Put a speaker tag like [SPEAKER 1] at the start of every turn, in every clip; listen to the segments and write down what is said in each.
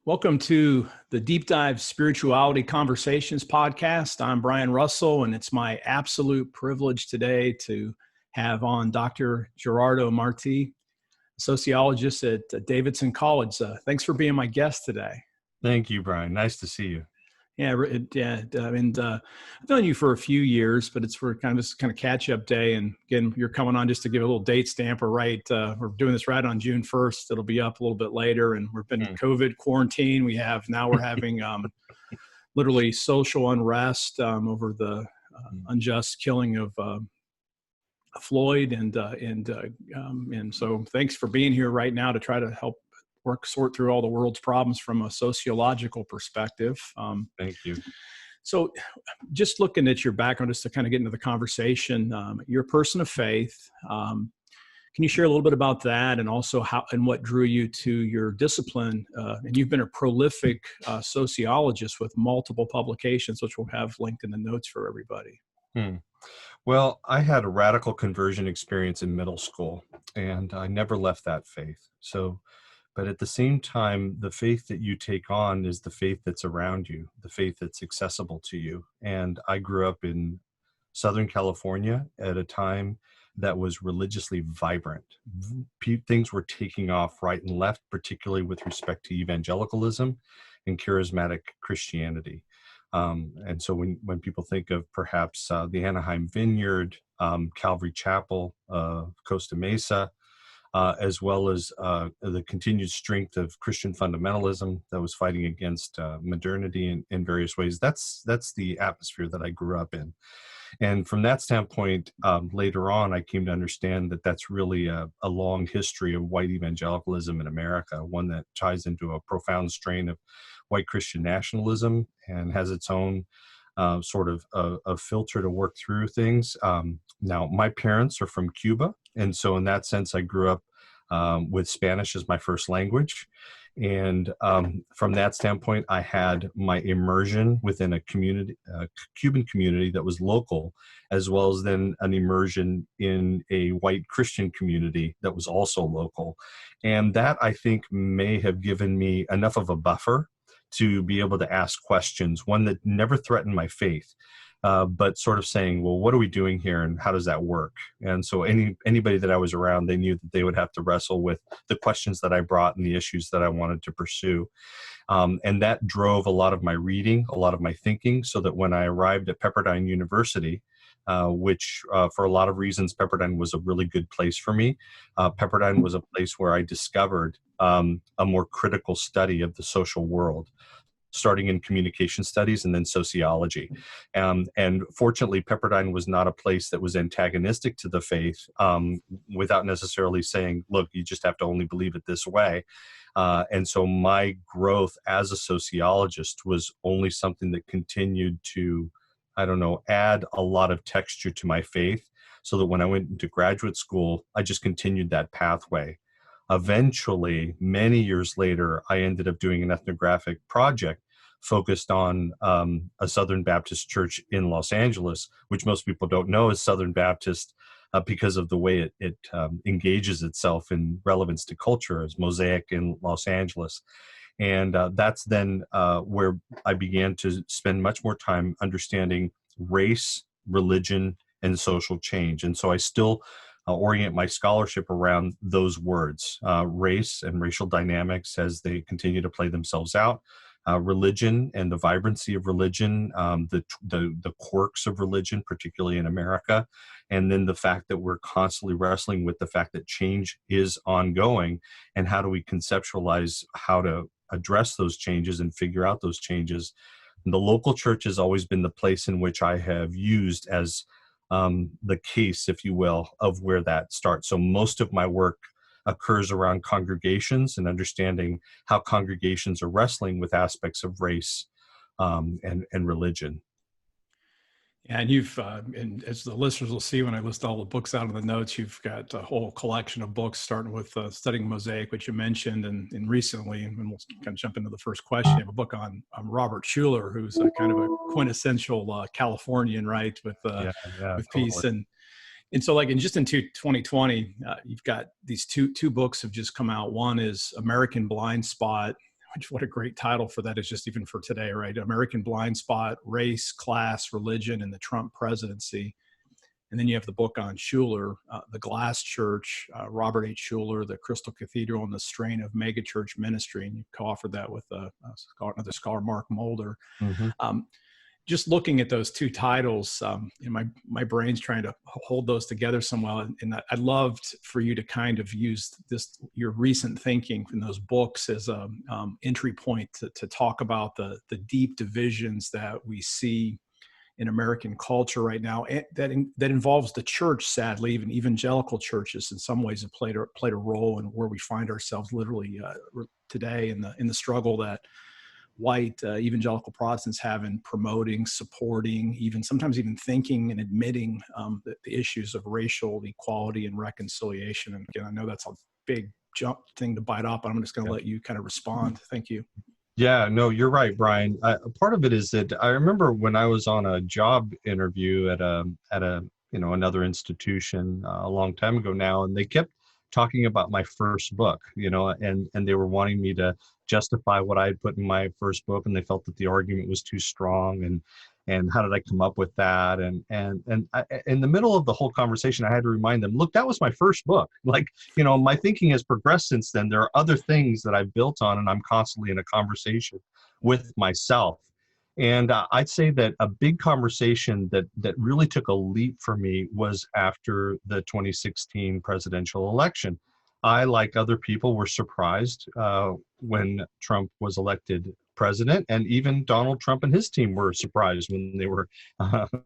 [SPEAKER 1] Welcome to the Deep Dive Spirituality Conversations podcast. I'm Brian Russell, and it's my absolute privilege today to have on Dr. Gerardo Martí, sociologist at Davidson College. Thanks for being my guest today.
[SPEAKER 2] Thank you, Brian. Nice to see you.
[SPEAKER 1] Yeah, I've known you for a few years, but it's for kind of catch-up day. And again, you're coming on just to give a little date stamp. We're doing this right on June 1st. It'll be up a little bit later, and we've been COVID quarantine. We're having literally social unrest over the unjust killing of Floyd, and so thanks for being here right now to try to help sort through all the world's problems from a sociological perspective.
[SPEAKER 2] Thank you.
[SPEAKER 1] So just looking at your background, just to kind of get into the conversation, you're a person of faith. Can you share a little bit about that, and also how and what drew you to your discipline? And you've been a prolific sociologist with multiple publications, which we'll have linked in the notes for everybody.
[SPEAKER 2] Well, I had a radical conversion experience in middle school, and I never left that faith. But at the same time, the faith that you take on is the faith that's around you, the faith that's accessible to you. And I grew up in Southern California at a time that was religiously vibrant. Things were taking off right and left, particularly with respect to evangelicalism and charismatic Christianity. And so when people think of perhaps the Anaheim Vineyard, Calvary Chapel, Costa Mesa, as well as the continued strength of Christian fundamentalism that was fighting against modernity in various ways. That's the atmosphere that I grew up in. And from that standpoint, later on, I came to understand that that's really a long history of white evangelicalism in America, one that ties into a profound strain of white Christian nationalism and has its own sort of a filter to work through things. Now, my parents are from Cuba, and so in that sense, I grew up with Spanish as my first language. And from that standpoint, I had my immersion within a community, a Cuban community that was local, as well as then an immersion in a white Christian community that was also local. And that, I think, may have given me enough of a buffer to be able to ask questions, one that never threatened my faith, but sort of saying, well, what are we doing here and how does that work? And so anybody that I was around, they knew that they would have to wrestle with the questions that I brought and the issues that I wanted to pursue. And that drove a lot of my reading, a lot of my thinking, so that when I arrived at Pepperdine University, which for a lot of reasons, Pepperdine was a really good place for me. Pepperdine was a place where I discovered a more critical study of the social world, starting in communication studies and then sociology. And fortunately, Pepperdine was not a place that was antagonistic to the faith, without necessarily saying, look, you just have to only believe it this way. And so my growth as a sociologist was only something that continued to, add a lot of texture to my faith, so that when I went into graduate school, I just continued that pathway. Eventually, many years later, I ended up doing an ethnographic project focused on a Southern Baptist church in Los Angeles, which most people don't know is Southern Baptist because of the way it engages itself in relevance to culture as Mosaic in Los Angeles. And that's then where I began to spend much more time understanding race, religion, and social change. And so I still orient my scholarship around those words, race and racial dynamics as they continue to play themselves out, religion and the vibrancy of religion, the quirks of religion, particularly in America, and then the fact that we're constantly wrestling with the fact that change is ongoing, and how do we conceptualize how to address those changes and figure out those changes. And the local church has always been the place in which I have used as the case, if you will, of where that starts. So most of my work occurs around congregations and understanding how congregations are wrestling with aspects of race and religion.
[SPEAKER 1] And and as the listeners will see when I list all the books out in the notes, you've got a whole collection of books, starting with Studying Mosaic, which you mentioned, and recently, and we'll kind of jump into the first question. You have a book on Robert Schuller, who's a kind of a quintessential Californian, right, with peace.
[SPEAKER 2] Totally.
[SPEAKER 1] And so, like, in 2020, you've got these two books have just come out. One is American Blindspot, what a great title for that is, just even for today, right? American Blindspot, Race, Class, Religion, and the Trump Presidency. And then you have the book on Schuller, The Glass Church, Robert H. Schuller, the Crystal Cathedral, and the Strain of Megachurch Ministry. And you co-authored that with another scholar, Mark Mulder.
[SPEAKER 2] Mm-hmm.
[SPEAKER 1] Just looking at those two titles, my brain's trying to hold those together somewhat. And I'd loved for you to kind of use your recent thinking from those books as a entry point to talk about the deep divisions that we see in American culture right now, that involves the church. Sadly, even evangelical churches in some ways have played a role in where we find ourselves literally today in the struggle that white evangelical Protestants have in promoting, supporting, sometimes even thinking and admitting the issues of racial equality and reconciliation. And again, I know that's a big jump thing to bite up, but I'm just going to let you kind of respond. Thank you.
[SPEAKER 2] Yeah, no, you're right, Brian. Part of it is that I remember when I was on a job interview at a another institution a long time ago now, and they kept talking about my first book, and they were wanting me to justify what I had put in my first book, and they felt that the argument was too strong, and how did I come up with that? And in the middle of the whole conversation, I had to remind them, look, that was my first book. Like, my thinking has progressed since then. There are other things that I've built on, and I'm constantly in a conversation with myself. And I'd say that a big conversation that really took a leap for me was after the 2016 presidential election. I, like other people, were surprised when Trump was elected president, and even Donald Trump and his team were surprised when they were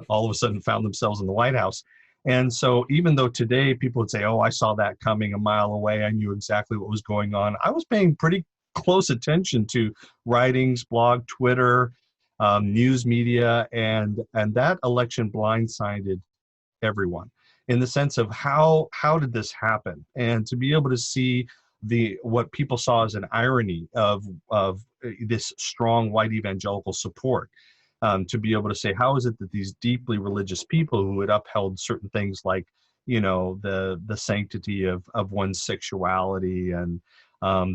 [SPEAKER 2] all of a sudden found themselves in the White House. And so even though today people would say, oh, I saw that coming a mile away, I knew exactly what was going on, I was paying pretty close attention to writings, blog, Twitter, news media, and that election blindsided everyone in the sense of how did this happen, and to be able to see what people saw as an irony of this strong white evangelical support, to be able to say, how is it that these deeply religious people who had upheld certain things like the sanctity of one's sexuality, and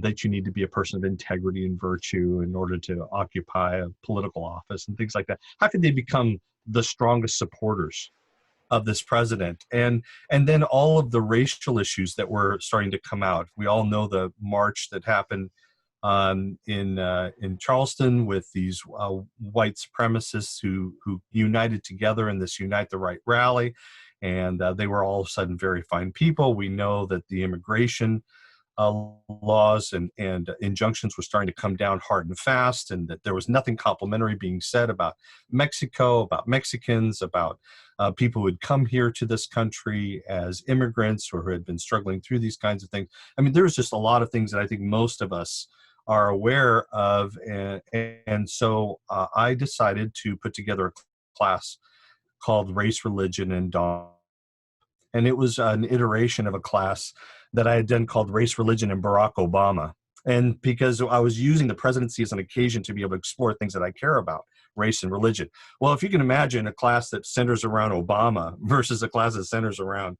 [SPEAKER 2] that you need to be a person of integrity and virtue in order to occupy a political office and things like that, how could they become the strongest supporters of this president? And then all of the racial issues that were starting to come out. We all know the march that happened in Charleston with these white supremacists who united together in this Unite the Right rally, and they were all of a sudden very fine people. We know that the immigration laws and injunctions were starting to come down hard and fast, and that there was nothing complimentary being said about Mexico, about Mexicans, about people who had come here to this country as immigrants or who had been struggling through these kinds of things. I mean, there's just a lot of things that I think most of us are aware of. And so I decided to put together a class called Race, Religion, and Dawn. And it was an iteration of a class that I had done called Race, Religion, and Barack Obama. And because I was using the presidency as an occasion to be able to explore things that I care about, race and religion. Well, if you can imagine a class that centers around Obama versus a class that centers around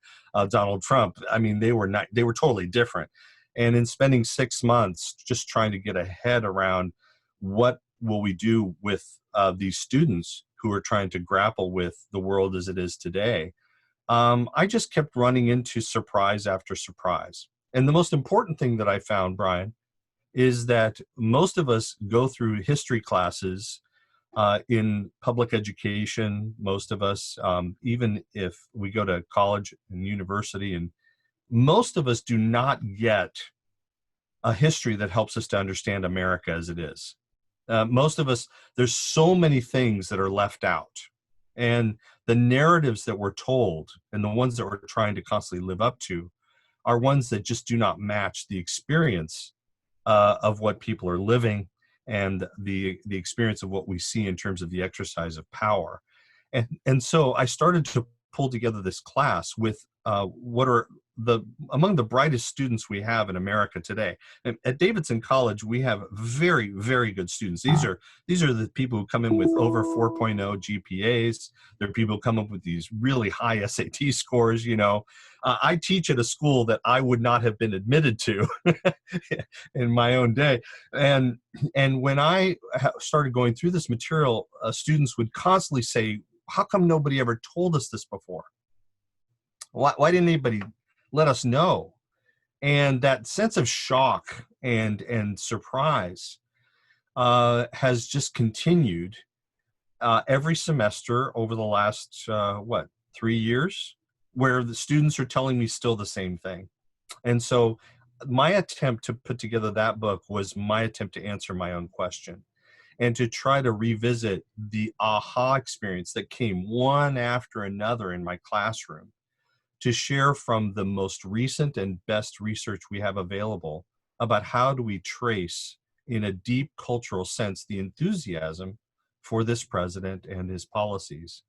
[SPEAKER 2] Donald Trump, I mean, they were totally different. And in spending 6 months just trying to get a head around what will we do with these students who are trying to grapple with the world as it is today, I just kept running into surprise after surprise. And the most important thing that I found, Brian, is that most of us go through history classes in public education, most of us, even if we go to college and university, and most of us do not get a history that helps us to understand America as it is. Most of us, there's so many things that are left out. And the narratives that we're told and the ones that we're trying to constantly live up to are ones that just do not match the experience of what people are living and the experience of what we see in terms of the exercise of power. And so I started to pull together this class with what are among the brightest students we have in America today. And at Davidson College, we have very, very good students. These are the people who come in with over 4.0 GPAs. They're people who come up with these really high SAT scores. I teach at a school that I would not have been admitted to in my own day. And when I started going through this material, students would constantly say, how come nobody ever told us this before? Why didn't anybody let us know? And that sense of shock and surprise has just continued every semester over the last, 3 years, where the students are telling me still the same thing. And so my attempt to put together that book was my attempt to answer my own question and to try to revisit the aha experience that came one after another in my classroom, to share from the most recent and best research we have available about how do we trace, in a deep cultural sense, the enthusiasm for this president and his policies.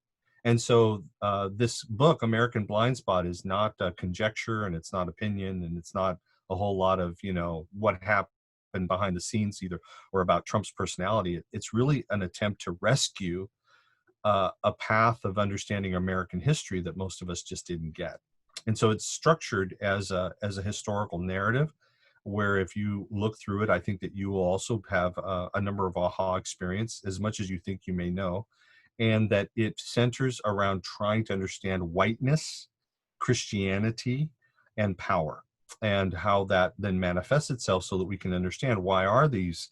[SPEAKER 2] And so this book, American Blindspot, is not conjecture, and it's not opinion, and it's not a whole lot of, what happened behind the scenes either, or about Trump's personality. It's really an attempt to rescue a path of understanding American history that most of us just didn't get. And so it's structured as a historical narrative, where if you look through it, I think that you will also have a number of aha experience, as much as you think you may know, and that it centers around trying to understand whiteness, Christianity, and power, and how that then manifests itself, so that we can understand why are these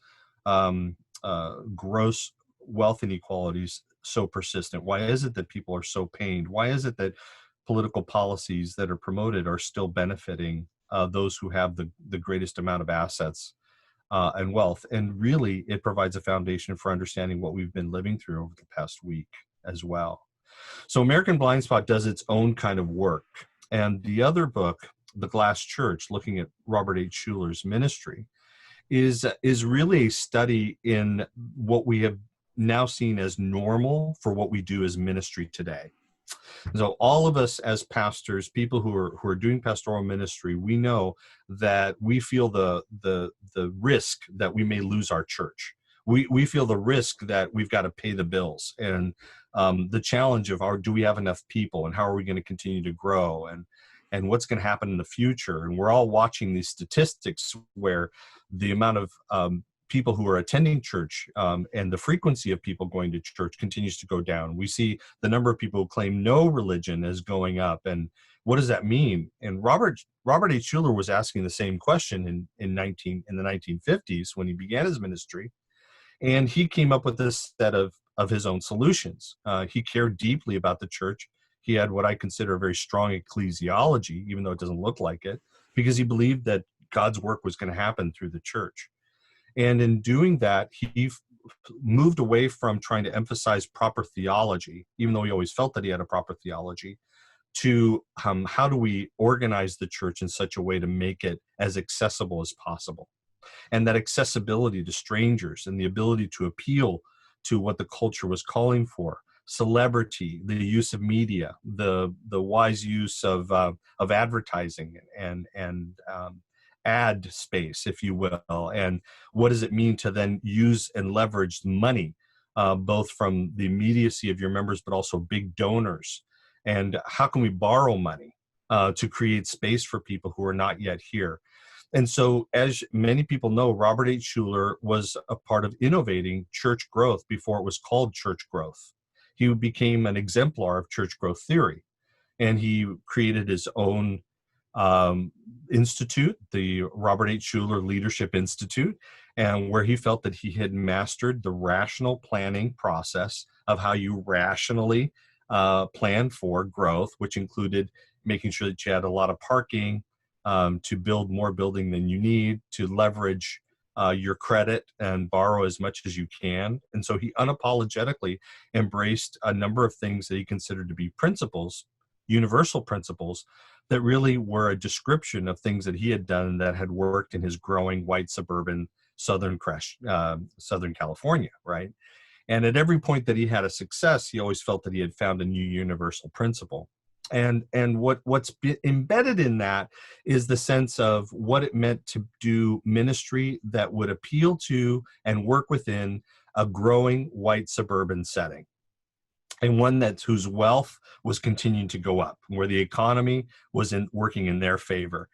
[SPEAKER 2] gross wealth inequalities so persistent? Why is it that people are so pained? Why is it that political policies that are promoted are still benefiting those who have the greatest amount of assets and wealth? And really, it provides a foundation for understanding what we've been living through over the past week as well. So American Blindspot does its own kind of work. And the other book, The Glass Church, looking at Robert H. Schuller's ministry, is really a study in what we have now seen as normal for what we do as ministry today. So all of us as pastors, people who are doing pastoral ministry, we know that we feel the risk that we may lose our church. We feel the risk that we've got to pay the bills, and the challenge of do we have enough people, and how are we going to continue to grow, and what's going to happen in the future. And we're all watching these statistics where the amount of people who are attending church and the frequency of people going to church continues to go down. We see the number of people who claim no religion is going up. And what does that mean? And Robert H. Schuller was asking the same question in the 1950s when he began his ministry. And he came up with this set of his own solutions. He cared deeply about the church. He had what I consider a very strong ecclesiology, even though it doesn't look like it, because he believed that God's work was going to happen through the church. And in doing that, he moved away from trying to emphasize proper theology, even though he always felt that he had a proper theology, to how do we organize the church in such a way to make it as accessible as possible. And that accessibility to strangers and the ability to appeal to what the culture was calling for, celebrity, the use of media, the wise use of advertising and ad space, if you will, and what does it mean to then use and leverage money, both from the immediacy of your members, but also big donors, and how can we borrow money to create space for people who are not yet here. And so, as many people know, Robert H. Schuller was a part of innovating church growth before it was called church growth. He became an exemplar of church growth theory, and he created his own institute, the Robert H. Schuller Leadership Institute, and where he felt that he had mastered the rational planning process of how you rationally plan for growth, which included making sure that you had a lot of parking, to build more building than you need, to leverage your credit and borrow as much as you can. And so he unapologetically embraced a number of things that he considered to be principles, universal principles, that really were a description of things that he had done that had worked in his growing white suburban Southern California, right? And at every point that he had a success, he always felt that he had found a new universal principle. And what's embedded in that is the sense of what it meant to do ministry that would appeal to and work within a growing white suburban setting, and one whose wealth was continuing to go up, where the economy was working in their favor.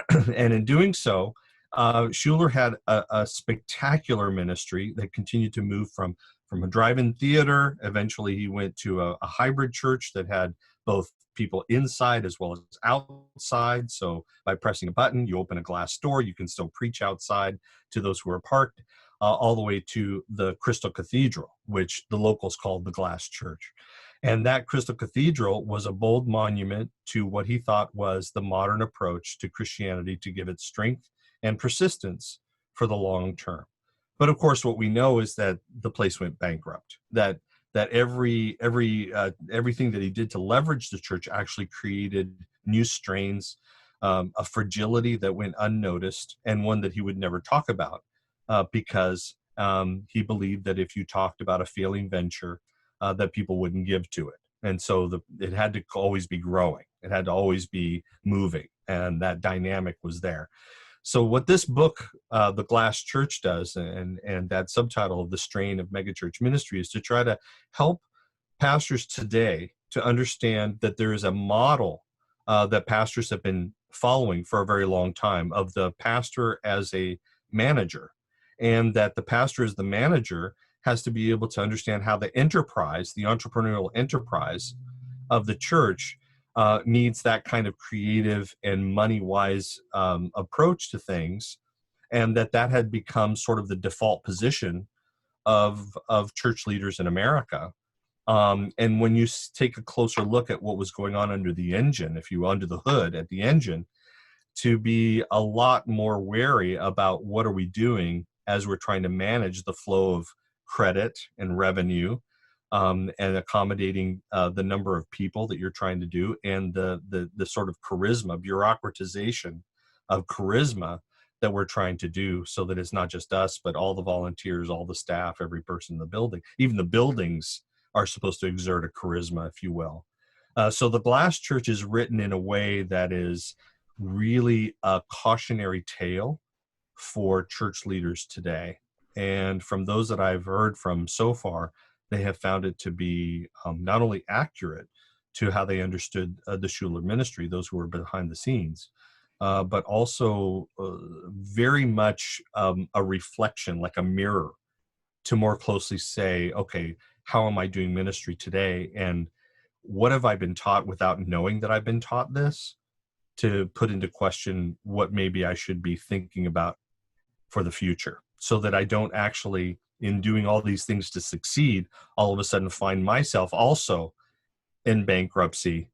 [SPEAKER 2] And in doing so, Schuller had a spectacular ministry that continued to move from a drive-in theater. Eventually, he went to a hybrid church that had both people inside as well as outside. So by pressing a button, you open a glass door, you can still preach outside to those who are parked, all the way to the Crystal Cathedral, which the locals called the Glass Church. And that Crystal Cathedral was a bold monument to what he thought was the modern approach to Christianity to give it strength and persistence for the long term. But of course, what we know is that the place went bankrupt, that everything that he did to leverage the church actually created new strains, a fragility that went unnoticed, and one that he would never talk about because he believed that if you talked about a failing venture, that people wouldn't give to it. And so it had to always be growing. It had to always be moving, and that dynamic was there. So what this book, The Glass Church, does, and that subtitle of The Strain of Megachurch Ministry, is to try to help pastors today to understand that there is a model that pastors have been following for a very long time of the pastor as a manager, and that the pastor as the manager has to be able to understand how the enterprise, the entrepreneurial enterprise of the church, needs that kind of creative and money-wise approach to things, and that had become sort of the default position of church leaders in America. And when you take a closer look at what was going on under the engine, under the hood at the engine, to be a lot more wary about what are we doing as we're trying to manage the flow of credit and revenue, and accommodating the number of people that you're trying to do, and the sort of bureaucratization of charisma that we're trying to do, so that it's not just us, but all the volunteers, all the staff, every person in the building. Even the buildings are supposed to exert a charisma, if you will. So the Glass Church is written in a way that is really a cautionary tale for church leaders today. And from those that I've heard from so far, they have found it to be not only accurate to how they understood the Schuller ministry, those who were behind the scenes, but also very much a reflection, like a mirror, to more closely say, okay, how am I doing ministry today? And what have I been taught without knowing that I've been taught this, to put into question what maybe I should be thinking about for the future, so that I don't actually, in doing all these things to succeed, all of a sudden find myself also in bankruptcy,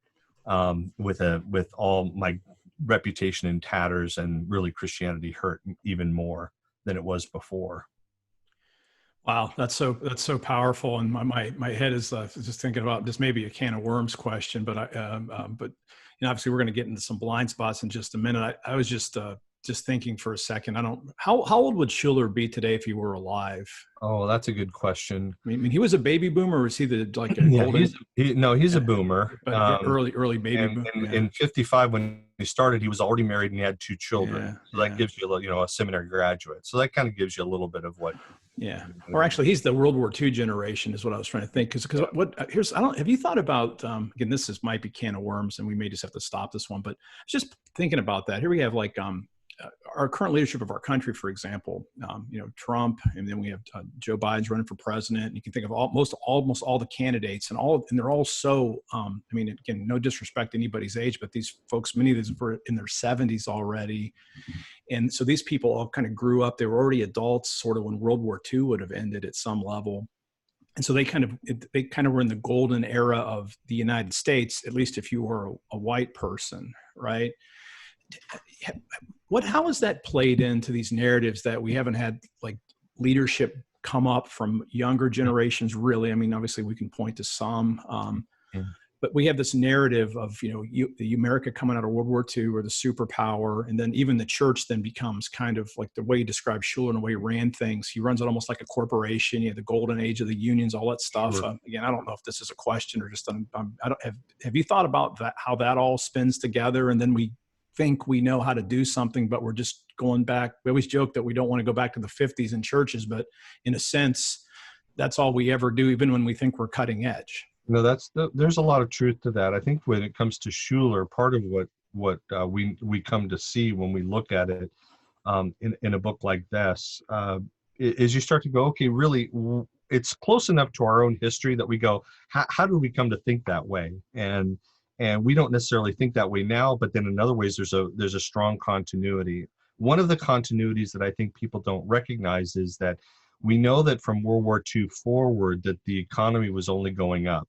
[SPEAKER 2] with all my reputation in tatters, and really Christianity hurt even more than it was before.
[SPEAKER 1] Wow, that's so powerful, and my head is just thinking about this may be a can of worms question, but obviously we're going to get into some blind spots in just a minute. I was just thinking for a second. How old would Schuller be today if he were alive?
[SPEAKER 2] Oh, that's a good question.
[SPEAKER 1] I mean, he was a baby boomer, or was he
[SPEAKER 2] he's a boomer.
[SPEAKER 1] But early baby boomer.
[SPEAKER 2] In 55, when he started, he was already married and he had 2 children.
[SPEAKER 1] Yeah,
[SPEAKER 2] so that gives you a seminary graduate. So that kind of gives you a little bit of what.
[SPEAKER 1] Yeah. Or actually, he's the World War II generation is what I was trying to think. Because have you thought about, again, might be can of worms and we may just have to stop this one, but just thinking about that. Here we have our current leadership of our country, for example, Trump, and then we have Joe Biden's running for president. And you can think of almost all the candidates, and they're all so. Again, no disrespect to anybody's age, but these folks, many of these were in their 70s already, and so these people all kind of grew up. They were already adults, sort of when World War II would have ended at some level, and so they kind of were in the golden era of the United States, at least if you were a white person, right? How has that played into these narratives that we haven't had leadership come up from younger generations? Really, I mean, obviously we can point to some, but we have this narrative of, the America coming out of World War II or the superpower. And then even the church then becomes kind of like the way he described Schuller and the way he ran things. He runs it almost like a corporation, the golden age of the unions, all that stuff.
[SPEAKER 2] Sure.
[SPEAKER 1] Again, I don't know if this is a question or just, have you thought about that, how that all spins together? And then we think we know how to do something, but we're just going back. We always joke that we don't want to go back to the 50s in churches, but in a sense, that's all we ever do, even when we think we're cutting edge.
[SPEAKER 2] There's a lot of truth to that. I think when it comes to Schuller, part of what we come to see when we look at it in a book like this is you start to go, okay, really, it's close enough to our own history that we go, how did we come to think that way? And we don't necessarily think that way now, but then in other ways, there's a strong continuity. One of the continuities that I think people don't recognize is that we know that from World War II forward, that the economy was only going up.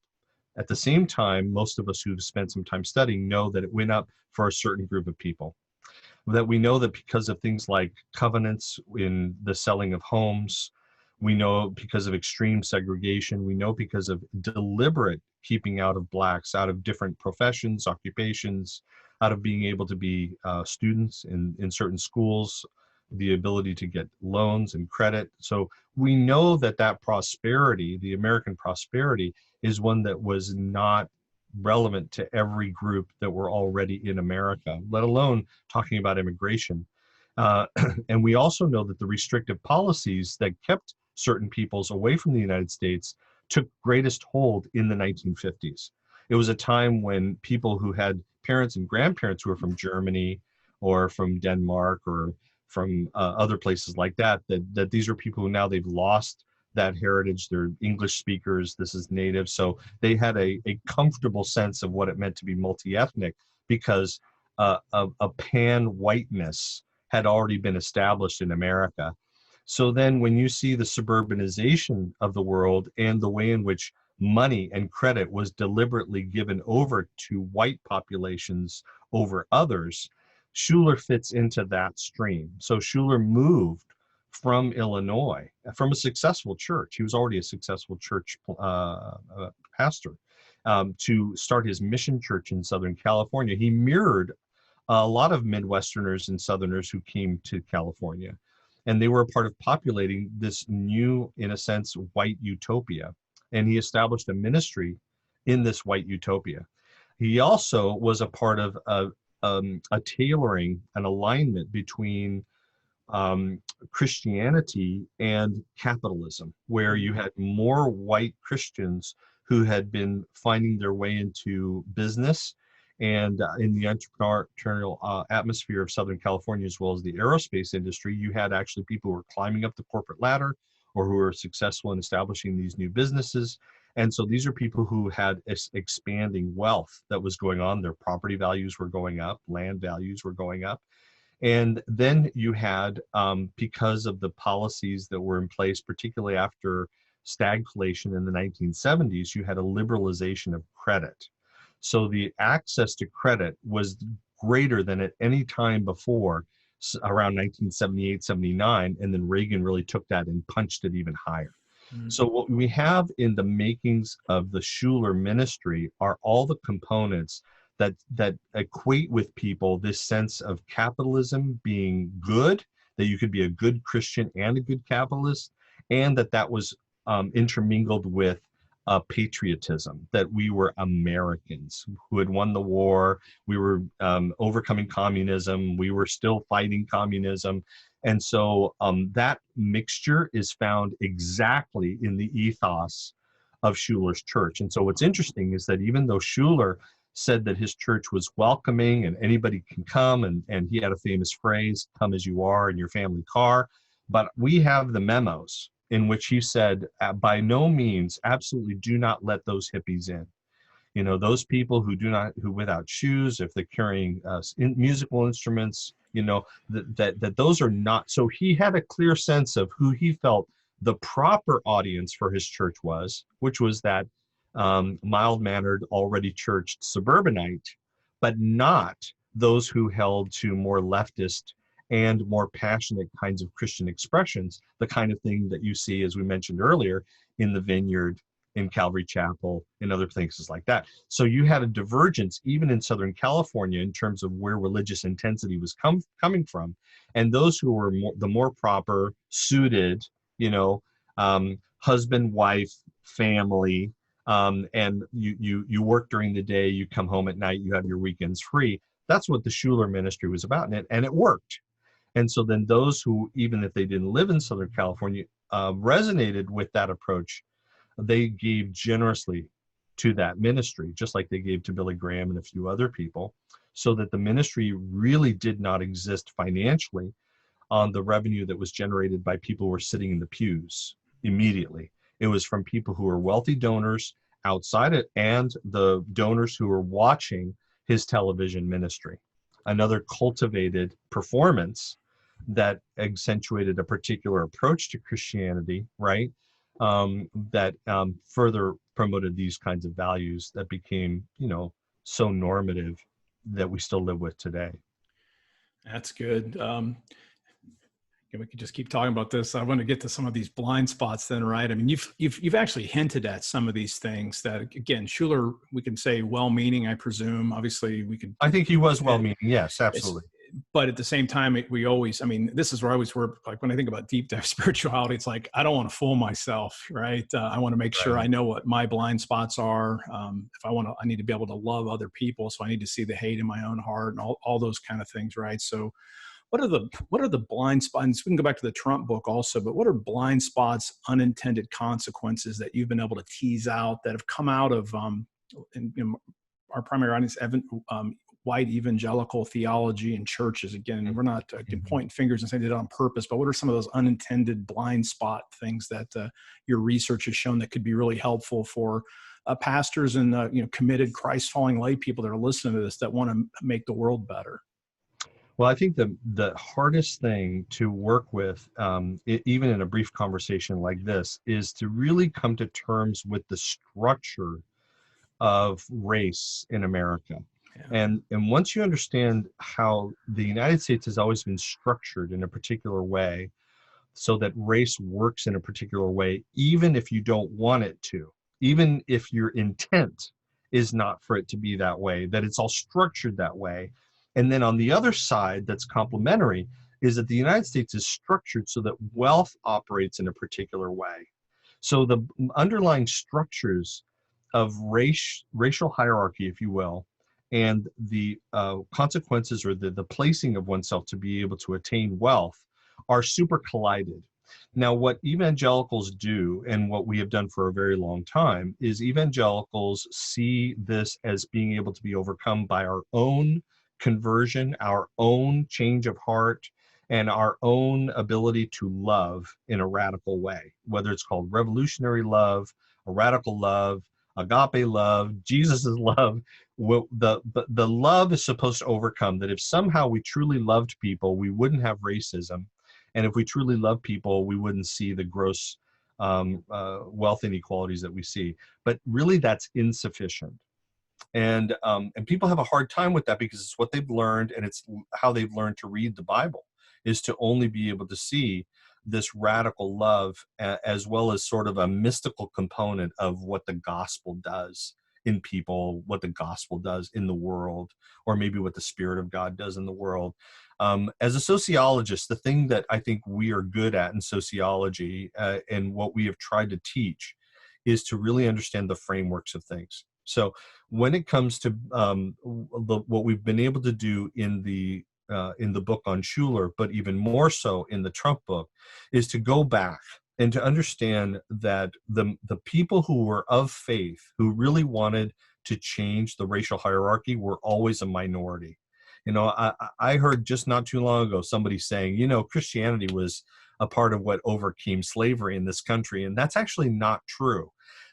[SPEAKER 2] At the same time, most of us who've spent some time studying know that it went up for a certain group of people. That we know that because of things like covenants in the selling of homes, we know because of extreme segregation, we know because of deliberate keeping out of blacks, out of different professions, occupations, out of being able to be students in certain schools, the ability to get loans and credit. So we know that prosperity, the American prosperity, is one that was not relevant to every group that were already in America, let alone talking about immigration. And we also know that the restrictive policies that kept certain peoples away from the United States took greatest hold in the 1950s. It was a time when people who had parents and grandparents who were from Germany or from Denmark or from other places like that these are people who now they've lost that heritage. They're English speakers. This is native. So they had a comfortable sense of what it meant to be multi-ethnic because a pan-whiteness had already been established in America. So then when you see the suburbanization of the world and the way in which money and credit was deliberately given over to white populations over others, Schuller fits into that stream. So Schuller moved from Illinois, from a successful church. He was already a successful church pastor, to start his mission church in Southern California. He mirrored a lot of Midwesterners and Southerners who came to California. And they were a part of populating this new, in a sense, white utopia. And he established a ministry in this white utopia. He also was a part of a tailoring, an alignment between Christianity and capitalism, where you had more white Christians who had been finding their way into business and in the entrepreneurial atmosphere of Southern California, as well as the aerospace industry. You had actually people who were climbing up the corporate ladder or who were successful in establishing these new businesses. And so these are people who had expanding wealth that was going on. Their property values were going up, land values were going up. And then you had, because of the policies that were in place, particularly after stagflation in the 1970s, you had a liberalization of credit. So the access to credit was greater than at any time before, around 1978, 79, and then Reagan really took that and punched it even higher. Mm-hmm. So what we have in the makings of the Schuller ministry are all the components that equate with people this sense of capitalism being good, that you could be a good Christian and a good capitalist, and that was intermingled with patriotism, that we were Americans who had won the war, we were overcoming communism, we were still fighting communism. And so that mixture is found exactly in the ethos of Schuller's church. And so what's interesting is that even though Schuller said that his church was welcoming and anybody can come, and he had a famous phrase, "Come as you are in your family car," but we have the memos in which he said, by no means, absolutely do not let those hippies in. You know, those people who without shoes, if they're carrying musical instruments, you know, that those are not. So he had a clear sense of who he felt the proper audience for his church was, which was that mild-mannered, already churched suburbanite, but not those who held to more leftist and more passionate kinds of Christian expressions, the kind of thing that you see, as we mentioned earlier, in the Vineyard, in Calvary Chapel, in other places like that. So you had a divergence even in Southern California in terms of where religious intensity was coming from. And those who were the more proper, suited, husband, wife, family, and you work during the day, you come home at night, you have your weekends free. That's what the Schuller ministry was about, and it worked. And so then those who, even if they didn't live in Southern California, resonated with that approach, they gave generously to that ministry, just like they gave to Billy Graham and a few other people, so that the ministry really did not exist financially on the revenue that was generated by people who were sitting in the pews immediately. It was from people who were wealthy donors outside it and the donors who were watching his television ministry. Another cultivated performance that accentuated a particular approach to Christianity, right? That further promoted these kinds of values that became, so normative that we still live with today.
[SPEAKER 1] That's good. We could just keep talking about this. I want to get to some of these blind spots then, right? I mean, you've actually hinted at some of these things that, again, Schuller, we can say well-meaning, I presume. Obviously, we could.
[SPEAKER 2] I think he was well-meaning. Yes, absolutely.
[SPEAKER 1] But at the same time, we always, this is where I always work. Like when I think about deep dive spirituality, it's like, I don't want to fool myself, right? I want to make sure I know what my blind spots are. If I need to be able to love other people. So I need to see the hate in my own heart and all those kind of things, right? So what are the blind spots? We can go back to the Trump book also, but what are blind spots, unintended consequences that you've been able to tease out that have come out of our primary audience, white evangelical theology and churches? Again, we're not pointing fingers and saying they did it on purpose, but what are some of those unintended blind spot things that your research has shown that could be really helpful for pastors and committed Christ-following lay people that are listening to this that want to make the world better?
[SPEAKER 2] Well, I think the hardest thing to work with, even in a brief conversation like this, is to really come to terms with the structure of race in America. Yeah. And once you understand how the United States has always been structured in a particular way, so that race works in a particular way, even if you don't want it to, even if your intent is not for it to be that way, that it's all structured that way. And then on the other side, that's complementary, is that the United States is structured so that wealth operates in a particular way. So the underlying structures of racial hierarchy, if you will, and the consequences or the placing of oneself to be able to attain wealth are super collided. Now, what evangelicals do, and what we have done for a very long time, is evangelicals see this as being able to be overcome by our own conversion, our own change of heart, and our own ability to love in a radical way, whether it's called revolutionary love, a radical love, agape love, Jesus's love. The love is supposed to overcome that. If somehow we truly loved people, we wouldn't have racism. And if we truly love people, we wouldn't see the gross wealth inequalities that we see. But really, that's insufficient. And people have a hard time with that because it's what they've learned, and it's how they've learned to read the Bible, is to only be able to see this radical love as well as sort of a mystical component of what the gospel does in people, what the gospel does in the world, or maybe what the Spirit of God does in the world. As a sociologist, the thing that I think we are good at in sociology and what we have tried to teach is to really understand the frameworks of things. So when it comes to what we've been able to do in the book on Schuller, but even more so in the Trump book, is to go back and to understand that the people who were of faith, who really wanted to change the racial hierarchy, were always a minority. I heard just not too long ago somebody saying, Christianity was a part of what overcame slavery in this country, and that's actually not true.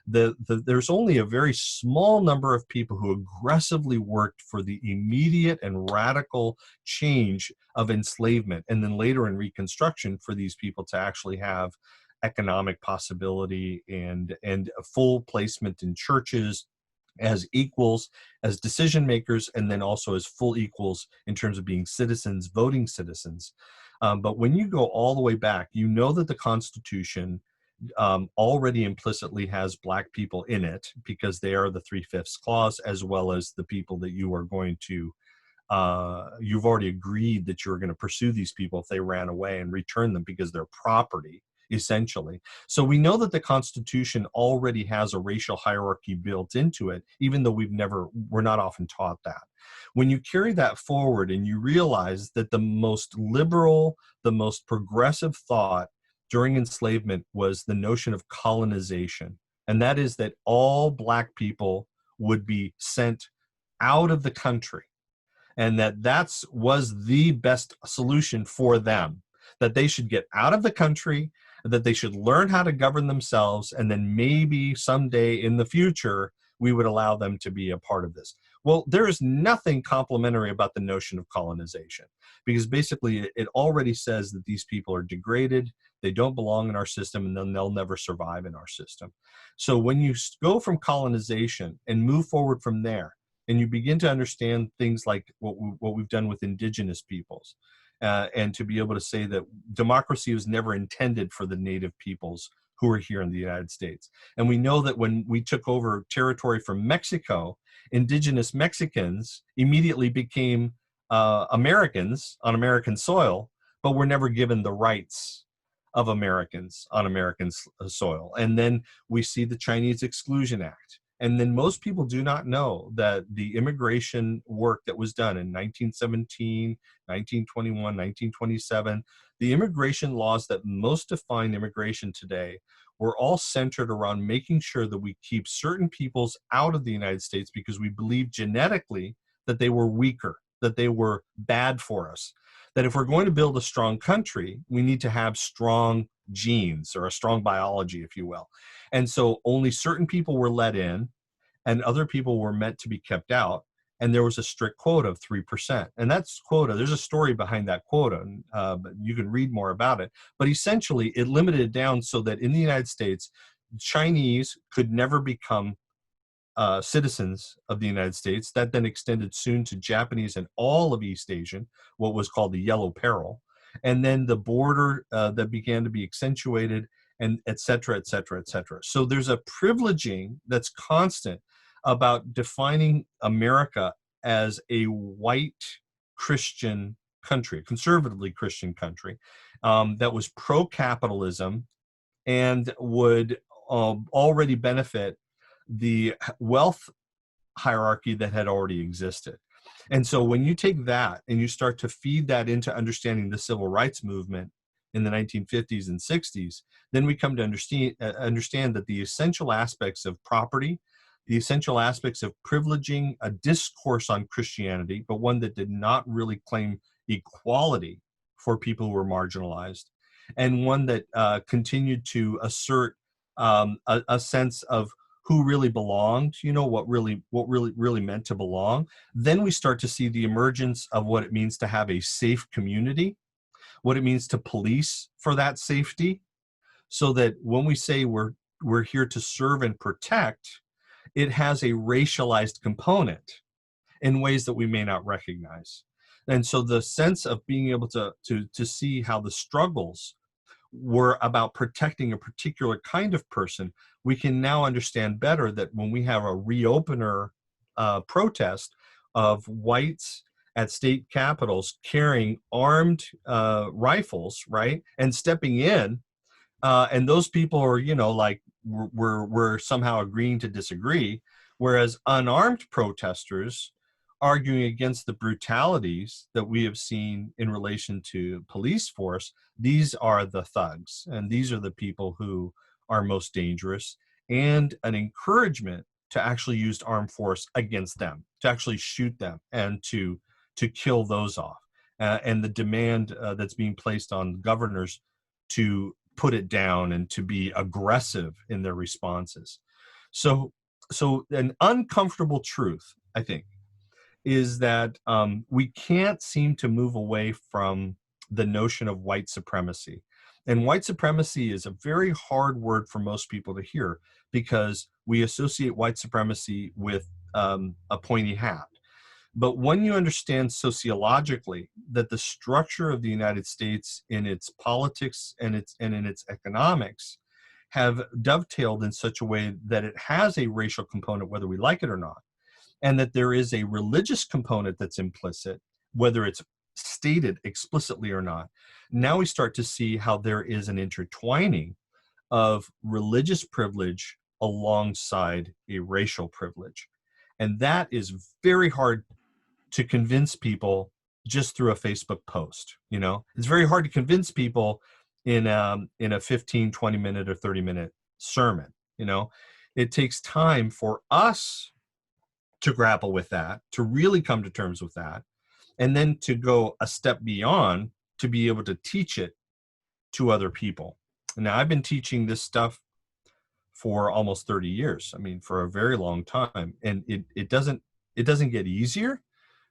[SPEAKER 2] There's only a very small number of people who aggressively worked for the immediate and radical change of enslavement, and then later in Reconstruction for these people to actually have economic possibility and a full placement in churches as equals, as decision makers, and then also as full equals in terms of being citizens, voting citizens. But when you go all the way back, that the Constitution already implicitly has Black people in it, because they are the 3/5 clause, as well as the people that you are going to, you've already agreed that you're going to pursue these people if they ran away and return them because they're property, essentially. So we know that the Constitution already has a racial hierarchy built into it, even though we're not often taught that. When you carry that forward and you realize that the most liberal, the most progressive thought during enslavement was the notion of colonization, and that is that all Black people would be sent out of the country, and that was the best solution for them, that they should get out of the country, that they should learn how to govern themselves, and then maybe someday in the future, we would allow them to be a part of this. Well, there is nothing complimentary about the notion of colonization, because basically it already says that these people are degraded, they don't belong in our system, and then they'll never survive in our system. So when you go from colonization and move forward from there, and you begin to understand things like what we've done with indigenous peoples, and to be able to say that democracy was never intended for the native peoples who are here in the United States. And we know that when we took over territory from Mexico, indigenous Mexicans immediately became Americans on American soil, but were never given the rights of Americans on American soil. And then we see the Chinese Exclusion Act. And then most people do not know that the immigration work that was done in 1917, 1921, 1927, the immigration laws that most define immigration today were all centered around making sure that we keep certain peoples out of the United States because we believe genetically that they were weaker, that they were bad for us. That if we're going to build a strong country, we need to have strong genes, or a strong biology, if you will. And so only certain people were let in, and other people were meant to be kept out. And there was a strict quota of 3%. And that's quota. There's a story behind that quota, but you can read more about it. But essentially, it limited it down so that in the United States, Chinese could never become citizens of the United States. That then extended soon to Japanese and all of East Asian, what was called the Yellow Peril. And then the border that began to be accentuated, and et cetera, et cetera, et cetera. So there's a privileging that's constant about defining America as a white Christian country, a conservatively Christian country, that was pro-capitalism and would already benefit the wealth hierarchy that had already existed. And so when you take that and you start to feed that into understanding the civil rights movement in the 1950s and 60s, then we come to understand that the essential aspects of property, the essential aspects of privileging a discourse on Christianity, but one that did not really claim equality for people who were marginalized, and one that continued to assert a sense of who really belonged, what really meant to belong. Then we start to see the emergence of what it means to have a safe community, what it means to police for that safety, so that when we say we're here to serve and protect, it has a racialized component in ways that we may not recognize. And so the sense of being able to see how the struggles were about protecting a particular kind of person, we can now understand better that when we have a reopener protest of whites at state capitals carrying armed rifles, right, and stepping in, and those people are, we're somehow agreeing to disagree, whereas unarmed protesters arguing against the brutalities that we have seen in relation to police force, these are the thugs, and these are the people who are most dangerous, and an encouragement to actually use armed force against them, to actually shoot them and to kill those off, and the demand that's being placed on governors to put it down and to be aggressive in their responses. So an uncomfortable truth, I think, is that we can't seem to move away from the notion of white supremacy. And white supremacy is a very hard word for most people to hear, because we associate white supremacy with a pointy hat. But when you understand sociologically that the structure of the United States in its politics and in its economics have dovetailed in such a way that it has a racial component, whether we like it or not, and that there is a religious component that's implicit, whether it's stated explicitly or not. Now we start to see how there is an intertwining of religious privilege alongside a racial privilege. And that is very hard to convince people just through a Facebook post. It's very hard to convince people in a 15, 20 minute or 30-minute sermon. It takes time for us to grapple with that, to really come to terms with that, and then to go a step beyond to be able to teach it to other people. Now, I've been teaching this stuff for almost 30 years. I mean, for a very long time. And it doesn't get easier,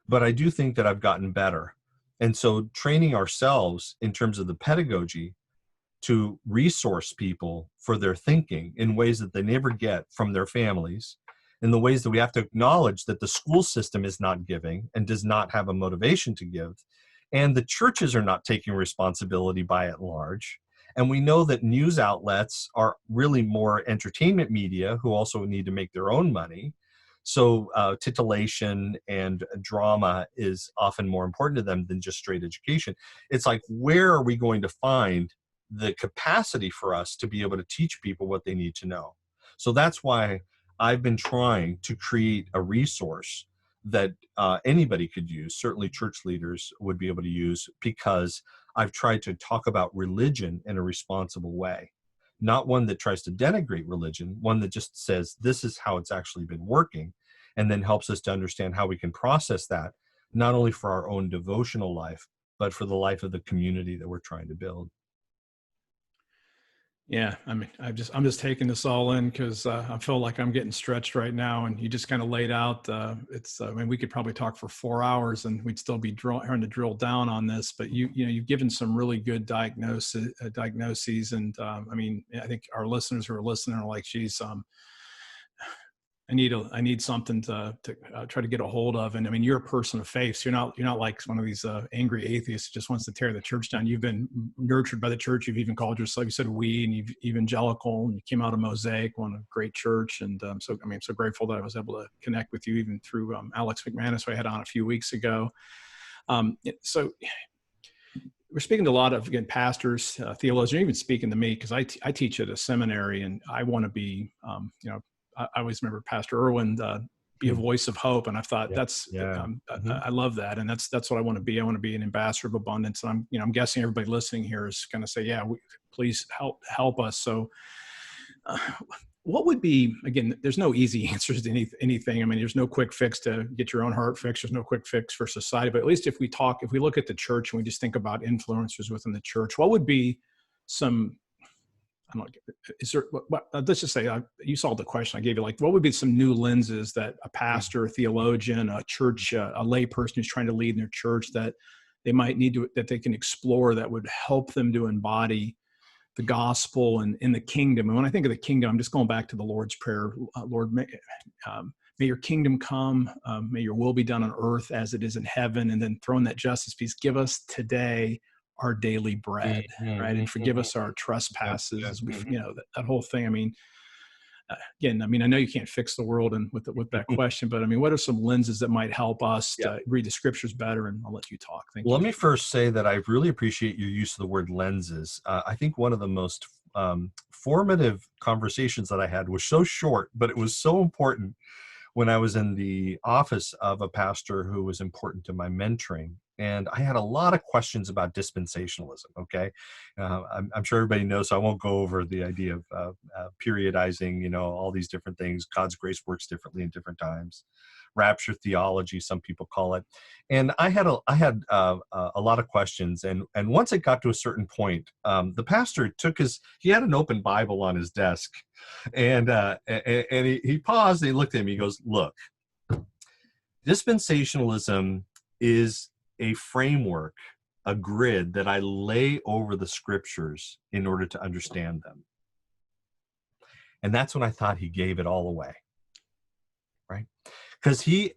[SPEAKER 2] but I do think that I've gotten better. And so training ourselves in terms of the pedagogy to resource people for their thinking in ways that they never get from their families, in the ways that we have to acknowledge that the school system is not giving and does not have a motivation to give, and the churches are not taking responsibility by and large. And we know that news outlets are really more entertainment media who also need to make their own money. So titillation and drama is often more important to them than just straight education. It's like, where are we going to find the capacity for us to be able to teach people what they need to know? So that's why I've been trying to create a resource that anybody could use, certainly church leaders would be able to use, because I've tried to talk about religion in a responsible way. Not one that tries to denigrate religion, one that just says this is how it's actually been working, and then helps us to understand how we can process that, not only for our own devotional life, but for the life of the community that we're trying to build.
[SPEAKER 1] Yeah, I mean, I'm just taking this all in because I feel like I'm getting stretched right now, and you just kind of laid out. I mean, we could probably talk for 4 hours, and we'd still be trying to drill down on this. But you've given some really good diagnoses, and I mean, I think our listeners who are listening are like, "Geez, I need something to try to get a hold of." And I mean, you're a person of faith. So you're not like one of these angry atheists who just wants to tear the church down. You've been nurtured by the church. You've even called yourself, you said we, and you've evangelical, and you came out of Mosaic, one a great church. And so, I mean, I'm so grateful that I was able to connect with you even through Alex McManus, who I had on a few weeks ago. So we're speaking to a lot of, again, pastors, theologians, even speaking to me, because I teach at a seminary, and I want to be, I always remember Pastor Irwin, be a voice of hope. And I thought I love that. And that's what I want to be. I want to be an ambassador of abundance. And I'm guessing everybody listening here is going to say, yeah, please help us. So what would be, again, there's no easy answers to anything. I mean, there's no quick fix to get your own heart fixed. There's no quick fix for society, but at least if we look at the church and we just think about influencers within the church, what would be some, I don't know, is there, let's just say, you saw the question I gave you, like, what would be some new lenses that a pastor, a theologian, a church, a lay person who's trying to lead in their church that they might need to, that they can explore that would help them to embody the gospel and in the kingdom? And when I think of the kingdom, I'm just going back to the Lord's Prayer. Lord, may your kingdom come, may your will be done on earth as it is in heaven. And then throwing that justice piece, give us today our daily bread, right? And forgive us our trespasses, as we, that whole thing. I mean, again, I mean, I know you can't fix the world and with that question, but I mean, what are some lenses that might help us to read the scriptures better? And I'll let you talk. Thank you.
[SPEAKER 2] Let me first say that I really appreciate your use of the word lenses. I think one of the most formative conversations that I had was so short, but it was so important when I was in the office of a pastor who was important to my mentoring. And I had a lot of questions about dispensationalism, okay? I'm sure everybody knows, so I won't go over the idea of periodizing, all these different things. God's grace works differently in different times. Rapture theology, some people call it. And I had a lot of questions. And once it got to a certain point, the pastor he had an open Bible on his desk. And he paused and he looked at me, he goes, look, dispensationalism is a framework, a grid that I lay over the scriptures in order to understand them. And that's when I thought he gave it all away, right? Because that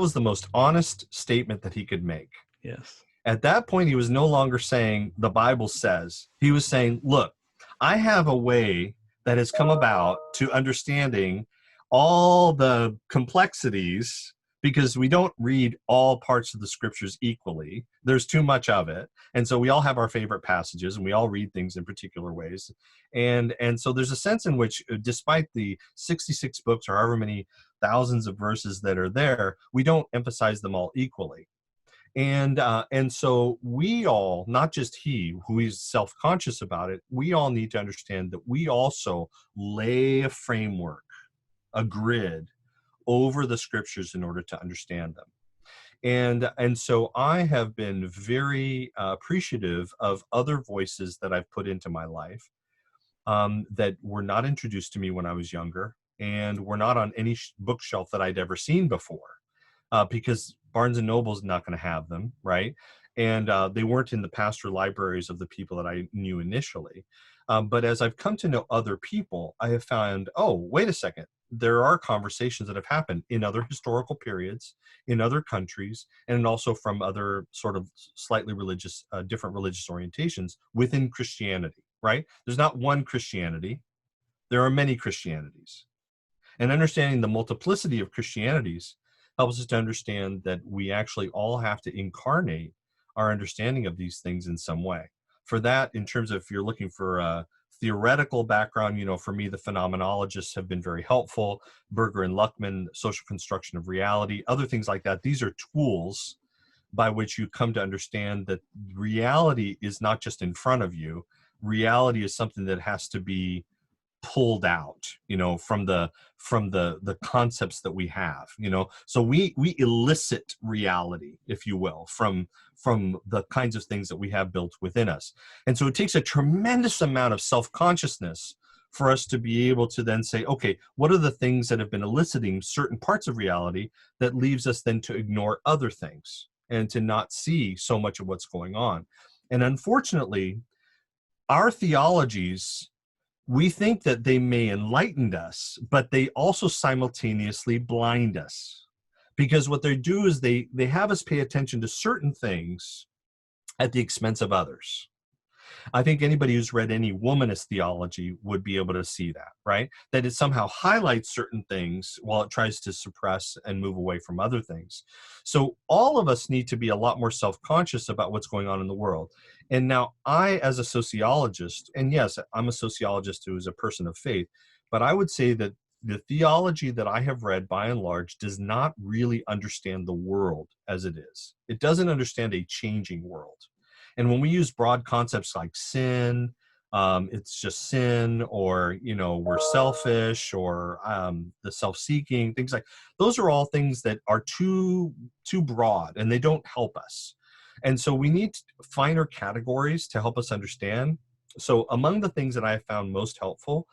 [SPEAKER 2] was the most honest statement that he could make.
[SPEAKER 1] Yes.
[SPEAKER 2] At that point, he was no longer saying the Bible says. He was saying, look, I have a way that has come about to understanding all the complexities, because we don't read all parts of the scriptures equally. There's too much of it. And so we all have our favorite passages, and we all read things in particular ways. And so there's a sense in which, despite the 66 books or however many thousands of verses that are there, we don't emphasize them all equally. And so we all, not just he who is self-conscious about it, we all need to understand that we also lay a framework, a grid over the scriptures in order to understand them. And so I have been very appreciative of other voices that I've put into my life that were not introduced to me when I was younger, and were not on any bookshelf that I'd ever seen before, because Barnes and Noble's not going to have them, right? And they weren't in the pastoral libraries of the people that I knew initially. But as I've come to know other people, I have found, oh, wait a second, there are conversations that have happened in other historical periods, in other countries, and also from other sort of slightly religious, different religious orientations within Christianity, right? There's not one Christianity. There are many Christianities. And understanding the multiplicity of Christianities helps us to understand that we actually all have to incarnate our understanding of these things in some way. For that, in terms of if you're looking for a theoretical background, for me, the phenomenologists have been very helpful. Berger and Luckman, social construction of reality, other things like that. These are tools by which you come to understand that reality is not just in front of you. Reality is something that has to be pulled out, from the concepts that we have, so we elicit reality, if you will, from the kinds of things that we have built within us. And so it takes a tremendous amount of self-consciousness for us to be able to then say, okay, what are the things that have been eliciting certain parts of reality that leaves us then to ignore other things and to not see so much of what's going on. And unfortunately, our theologies, we think that they may enlighten us, but they also simultaneously blind us. Because what they do is they have us pay attention to certain things at the expense of others. I think anybody who's read any womanist theology would be able to see that, right? That it somehow highlights certain things while it tries to suppress and move away from other things. So all of us need to be a lot more self-conscious about what's going on in the world. And now I, as a sociologist, and yes, I'm a sociologist who is a person of faith, but I would say that the theology that I have read, by and large, does not really understand the world as it is. It doesn't understand a changing world. And when we use broad concepts like sin, it's just sin, or, we're selfish, or the self-seeking, things like those are all things that are too broad, and they don't help us. And so we need finer categories to help us understand. So among the things that I have found most helpful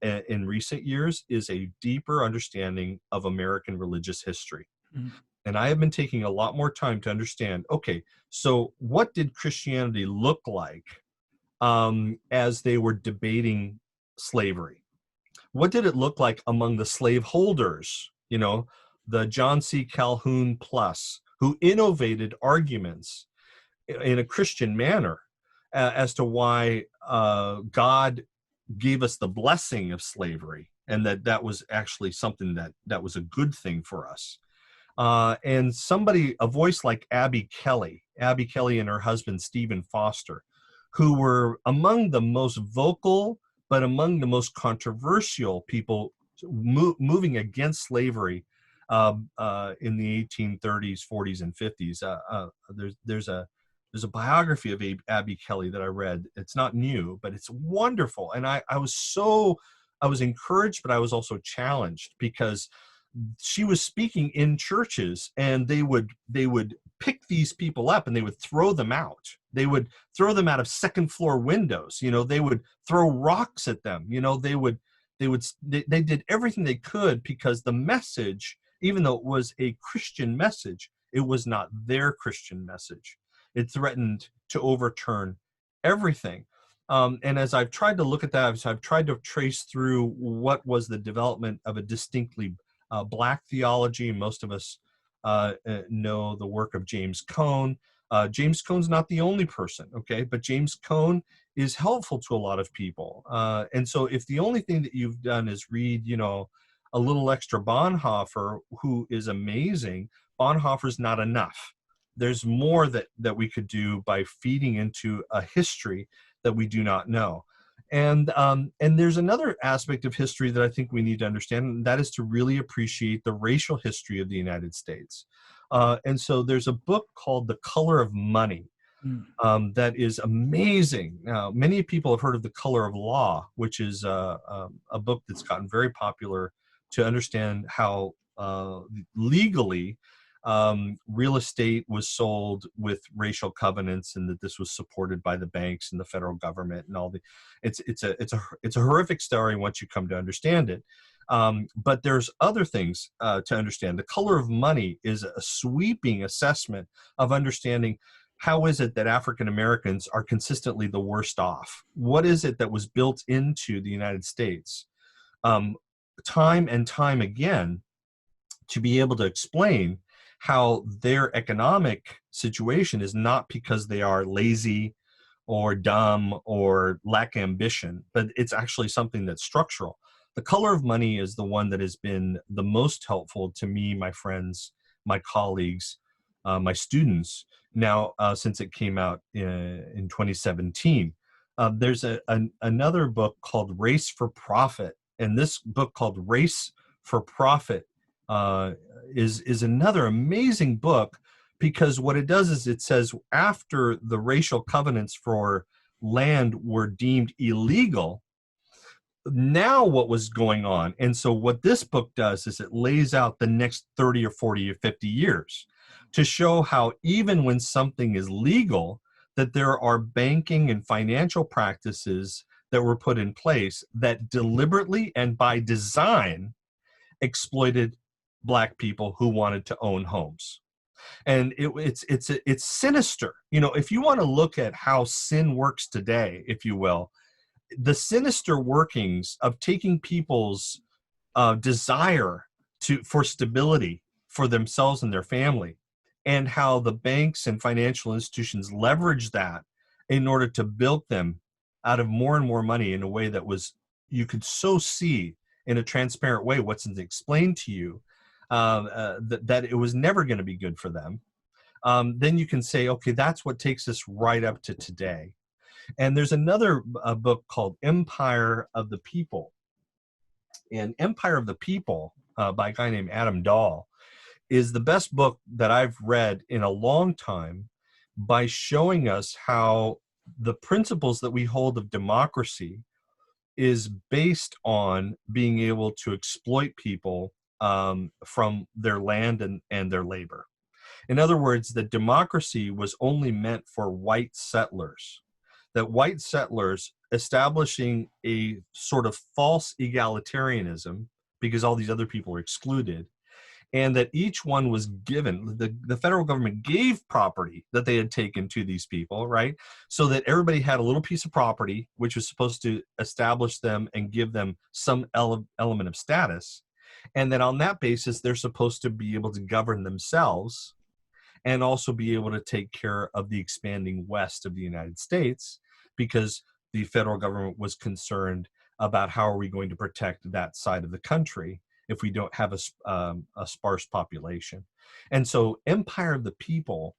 [SPEAKER 2] in recent years is a deeper understanding of American religious history. Mm-hmm. And I have been taking a lot more time to understand, okay, so what did Christianity look like as they were debating slavery? What did it look like among the slaveholders, the John C. Calhoun plus, who innovated arguments in a Christian manner as to why God gave us the blessing of slavery, and that was actually something that was a good thing for us. And a voice like Abby Kelly and her husband, Stephen Foster, who were among the most vocal, but among the most controversial people moving against slavery in the 1830s, 40s, and 50s. There's a biography of Abby Kelly that I read. It's not new, but it's wonderful. And I was encouraged, but I was also challenged, because she was speaking in churches, and they would pick these people up and they would throw them out. They would throw them out of second floor windows. They would throw rocks at them. They did everything they could, because the message, even though it was a Christian message, it was not their Christian message. It threatened to overturn everything. And as I've tried to look at that, I've tried to trace through what was the development of a distinctly Black theology. Most of us know the work of James Cone. James Cone's not the only person, okay? But James Cone is helpful to a lot of people. And so if the only thing that you've done is read, a little extra Bonhoeffer, who is amazing, Bonhoeffer's not enough. There's more that we could do by feeding into a history that we do not know. And there's another aspect of history that I think we need to understand, and that is to really appreciate the racial history of the United States. And so there's a book called The Color of Money that is amazing. Now, many people have heard of The Color of Law, which is a book that's gotten very popular to understand how legally real estate was sold with racial covenants, and that this was supported by the banks and the federal government and all the. It's a horrific story once you come to understand it. But there's other things to understand. The Color of Money is a sweeping assessment of understanding how is it that African Americans are consistently the worst off? What is it that was built into the United States time and time again to be able to explain how their economic situation is not because they are lazy or dumb or lack ambition, but it's actually something that's structural. The Color of Money is the one that has been the most helpful to me, my friends, my colleagues, my students, now since it came out in 2017. There's another book called Race for Profit, and this book called Race for Profit is another amazing book, because what it does is it says after the racial covenants for land were deemed illegal, now what was going on. And so what this book does is it lays out the next 30 or 40 or 50 years to show how even when something is legal, that there are banking and financial practices that were put in place that deliberately and by design exploited Black people who wanted to own homes. And it's sinister. If you want to look at how sin works today, if you will, the sinister workings of taking people's desire for stability for themselves and their family, and how the banks and financial institutions leverage that in order to bilk them out of more and more money in a way that was, you could so see in a transparent way what's explained to you, that it was never going to be good for them. Then you can say, okay, that's what takes us right up to today. And there's another book called Empire of the People. And Empire of the People by a guy named Adam Dahl is the best book that I've read in a long time, by showing us how the principles that we hold of democracy is based on being able to exploit people from their land and their labor. In other words, that democracy was only meant for white settlers, that white settlers establishing a sort of false egalitarianism because all these other people are excluded, and that each one was given, the federal government gave property that they had taken to these people, right? So that everybody had a little piece of property, which was supposed to establish them and give them some element of status. And that on that basis, they're supposed to be able to govern themselves and also be able to take care of the expanding west of the United States, because the federal government was concerned about how are we going to protect that side of the country if we don't have a sparse population. And so Empire of the People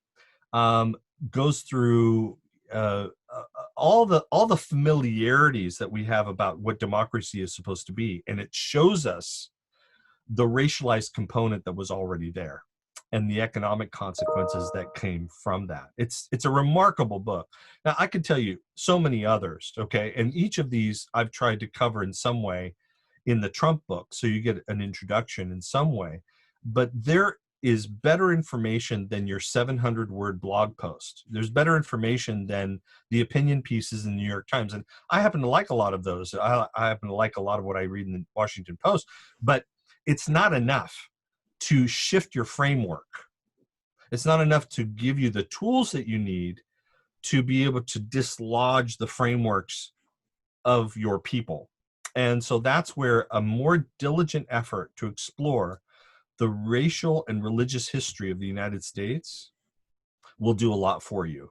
[SPEAKER 2] goes through all the familiarities that we have about what democracy is supposed to be, and it shows us the racialized component that was already there and the economic consequences that came from that. It's a remarkable book. Now, I could tell you so many others, okay? And each of these I've tried to cover in some way in the Trump book, so you get an introduction in some way. But there is better information than your 700-word blog post. There's better information than the opinion pieces in the New York Times. And I happen to like a lot of those. I happen to like a lot of what I read in the Washington Post. But it's not enough to shift your framework. It's not enough to give you the tools that you need to be able to dislodge the frameworks of your people. And so that's where a more diligent effort to explore the racial and religious history of the United States will do a lot for you.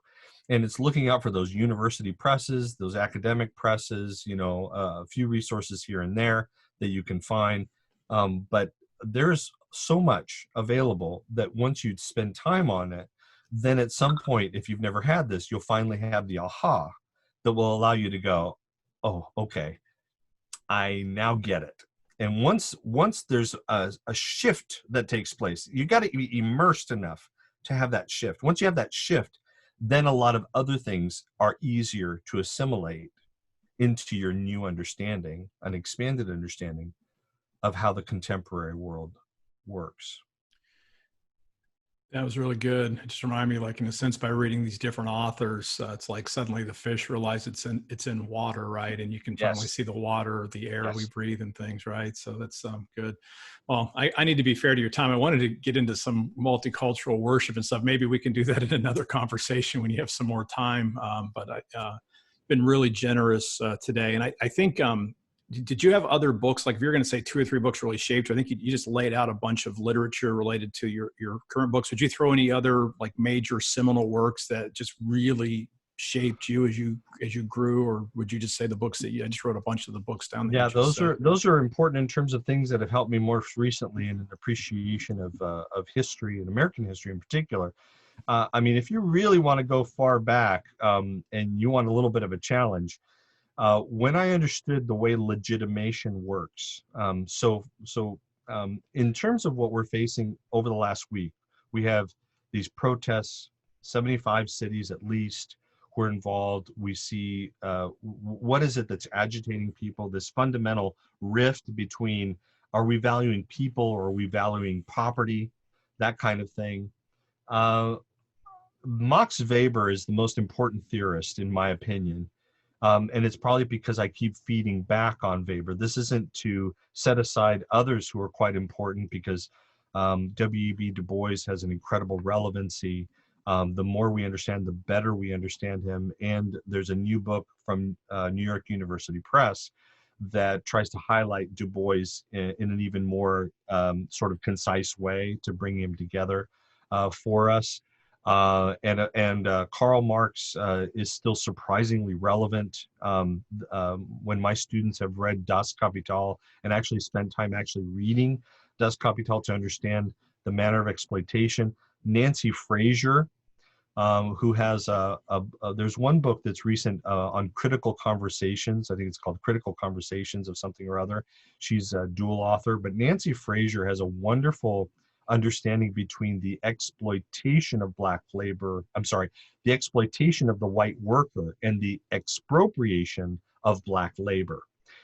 [SPEAKER 2] And it's looking out for those university presses, those academic presses, a few resources here and there that you can find. But there's so much available that once you spend time on it, then at some point, if you've never had this, you'll finally have the aha that will allow you to go, oh, okay, I now get it. And once there's a shift that takes place, you got to be immersed enough to have that shift. Once you have that shift, then a lot of other things are easier to assimilate into your new understanding, an expanded understanding of how the contemporary world works.
[SPEAKER 1] That was really good. It just reminded me, like, in a sense, by reading these different authors, it's like suddenly the fish realize it's in water, right? And you can finally see the water, the air we breathe and things, right? So that's good. Well, I need to be fair to your time. I wanted to get into some multicultural worship and stuff. Maybe we can do that in another conversation when you have some more time. But I've been really generous today. And I think, did you have other books, like if you're going to say 2 or 3 books really shaped you? I think you just laid out a bunch of literature related to your current books. Would you throw any other like major seminal works that just really shaped you as you grew, or would you just say the books that I just wrote a bunch of the books down there?
[SPEAKER 2] Yeah, those are important in terms of things that have helped me more recently in an appreciation of history and American history in particular. I mean, if you really want to go far back and you want a little bit of a challenge, when I understood the way legitimation works, in terms of what we're facing over the last week, we have these protests, 75 cities at least who are involved. We see what is it that's agitating people, this fundamental rift between, are we valuing people or are we valuing property, that kind of thing. Max Weber is the most important theorist, in my opinion. And it's probably because I keep feeding back on Weber. This isn't to set aside others who are quite important, because W.E.B. Du Bois has an incredible relevancy. The more we understand, the better we understand him. And there's a new book from New York University Press that tries to highlight Du Bois in an even more sort of concise way to bring him together for us. And Karl Marx is still surprisingly relevant. When my students have read Das Kapital and actually spent time actually reading Das Kapital to understand the manner of exploitation, Nancy Fraser, who has there's one book that's recent on critical conversations. I think it's called Critical Conversations of something or other. She's a dual author, but Nancy Fraser has a wonderful understanding between the exploitation of black labor, the exploitation of the white worker and the expropriation of black labor.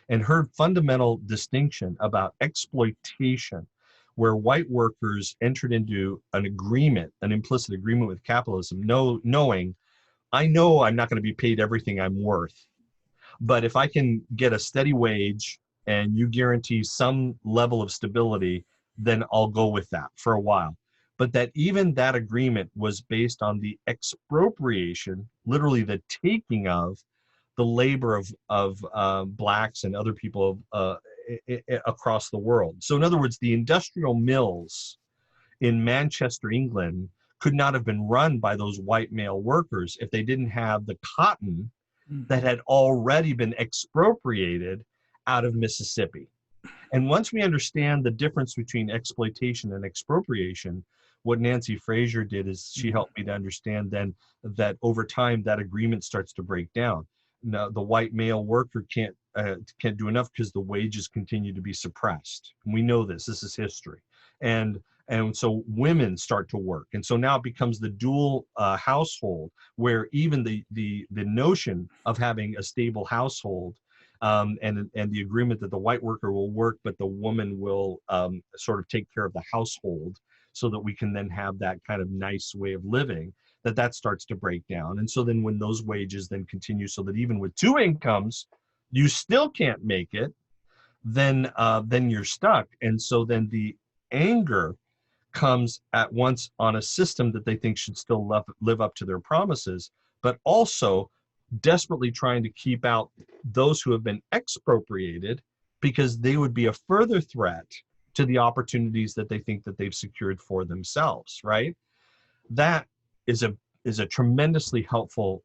[SPEAKER 2] And her fundamental distinction about exploitation, where white workers entered into an agreement, an implicit agreement with capitalism, knowing, I know I'm not going to be paid everything I'm worth, but if I can get a steady wage and you guarantee some level of stability, then I'll go with that for a while. But that even that agreement was based on the expropriation, literally the taking of the labor of blacks and other people across the world. So in other words, the industrial mills in Manchester, England, could not have been run by those white male workers if they didn't have the cotton that had already been expropriated out of Mississippi. And once we understand the difference between exploitation and expropriation, what Nancy Fraser did is she helped me to understand then that over time that agreement starts to break down. Now, the white male worker can't do enough because the wages continue to be suppressed. And we know this. This is history. And so women start to work. And so now it becomes the dual household, where even the notion of having a stable household and the agreement that the white worker will work, but the woman will sort of take care of the household, so that we can then have that kind of nice way of living, that starts to break down. And so then when those wages then continue, so that even with 2 incomes, you still can't make it, then you're stuck. And so then the anger comes at once on a system that they think should still live up to their promises, but also desperately trying to keep out those who have been expropriated, because they would be a further threat to the opportunities that they think that they've secured for themselves, right? That is a is a tremendously helpful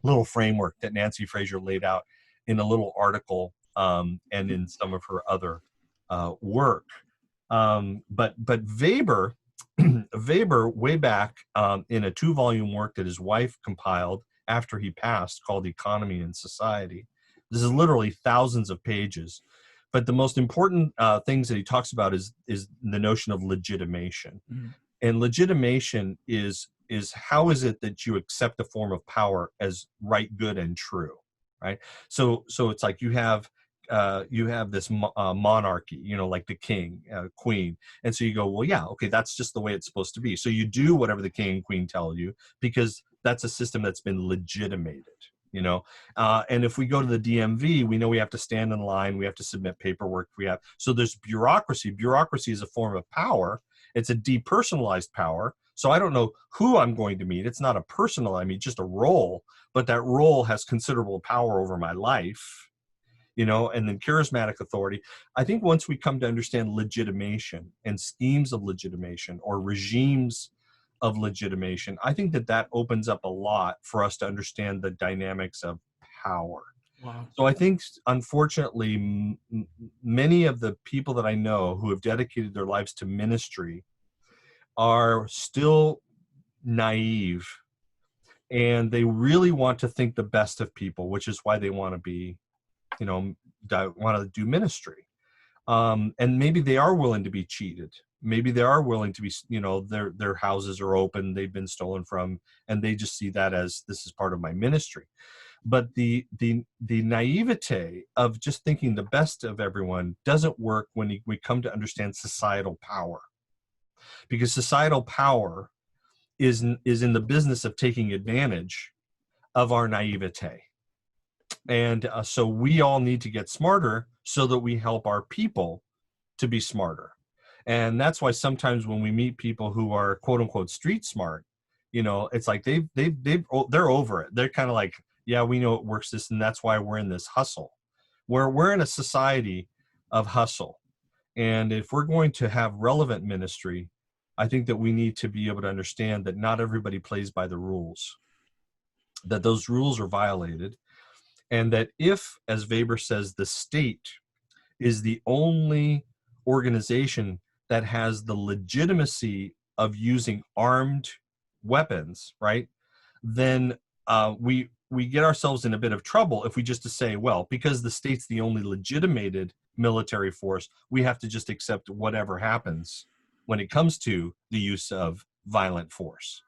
[SPEAKER 2] little framework that Nancy Fraser laid out in a little article and in some of her other work. But Weber, Weber way back in a 2-volume work that his wife compiled after he passed called Economy and Society. This is literally thousands of pages. But the most important things that he talks about is the notion of legitimation. Mm-hmm. And legitimation is how is it that you accept a form of power as right, good, and true, right? So it's like you have this monarchy, like the king, queen. And so you go, well, yeah, okay, that's just the way it's supposed to be. So you do whatever the king and queen tell you because that's a system that's been legitimated, and if we go to the DMV, we know we have to stand in line, we have to submit paperwork, so there's bureaucracy. Bureaucracy is a form of power. It's a depersonalized power. So I don't know who I'm going to meet. It's not a personal, just a role, but that role has considerable power over my life, and then charismatic authority. I think once we come to understand legitimation and schemes of legitimation or regimes of legitimation, I think that opens up a lot for us to understand the dynamics of power.
[SPEAKER 1] Wow.
[SPEAKER 2] So I think, unfortunately, many of the people that I know who have dedicated their lives to ministry are still naive, and they really want to think the best of people, which is why they want to be, want to do ministry. And maybe they are willing to be cheated. Maybe they are willing to be, their houses are open, they've been stolen from, and they just see that as this is part of my ministry. But the naivete of just thinking the best of everyone doesn't work when we come to understand societal power, because societal power is in the business of taking advantage of our naivete. And so we all need to get smarter so that we help our people to be smarter. And that's why sometimes when we meet people who are quote unquote street smart, it's like they're over it. They're kind of like, yeah, we know it works this, and that's why we're in this hustle. We're in a society of hustle. And if we're going to have relevant ministry, I think that we need to be able to understand that not everybody plays by the rules, that those rules are violated, and that if, as Weber says, the state is the only organization that has the legitimacy of using armed weapons, right, then we get ourselves in a bit of trouble if we just to say, well, because the state's the only legitimated military force, we have to just accept whatever happens when it comes to the use of violent force.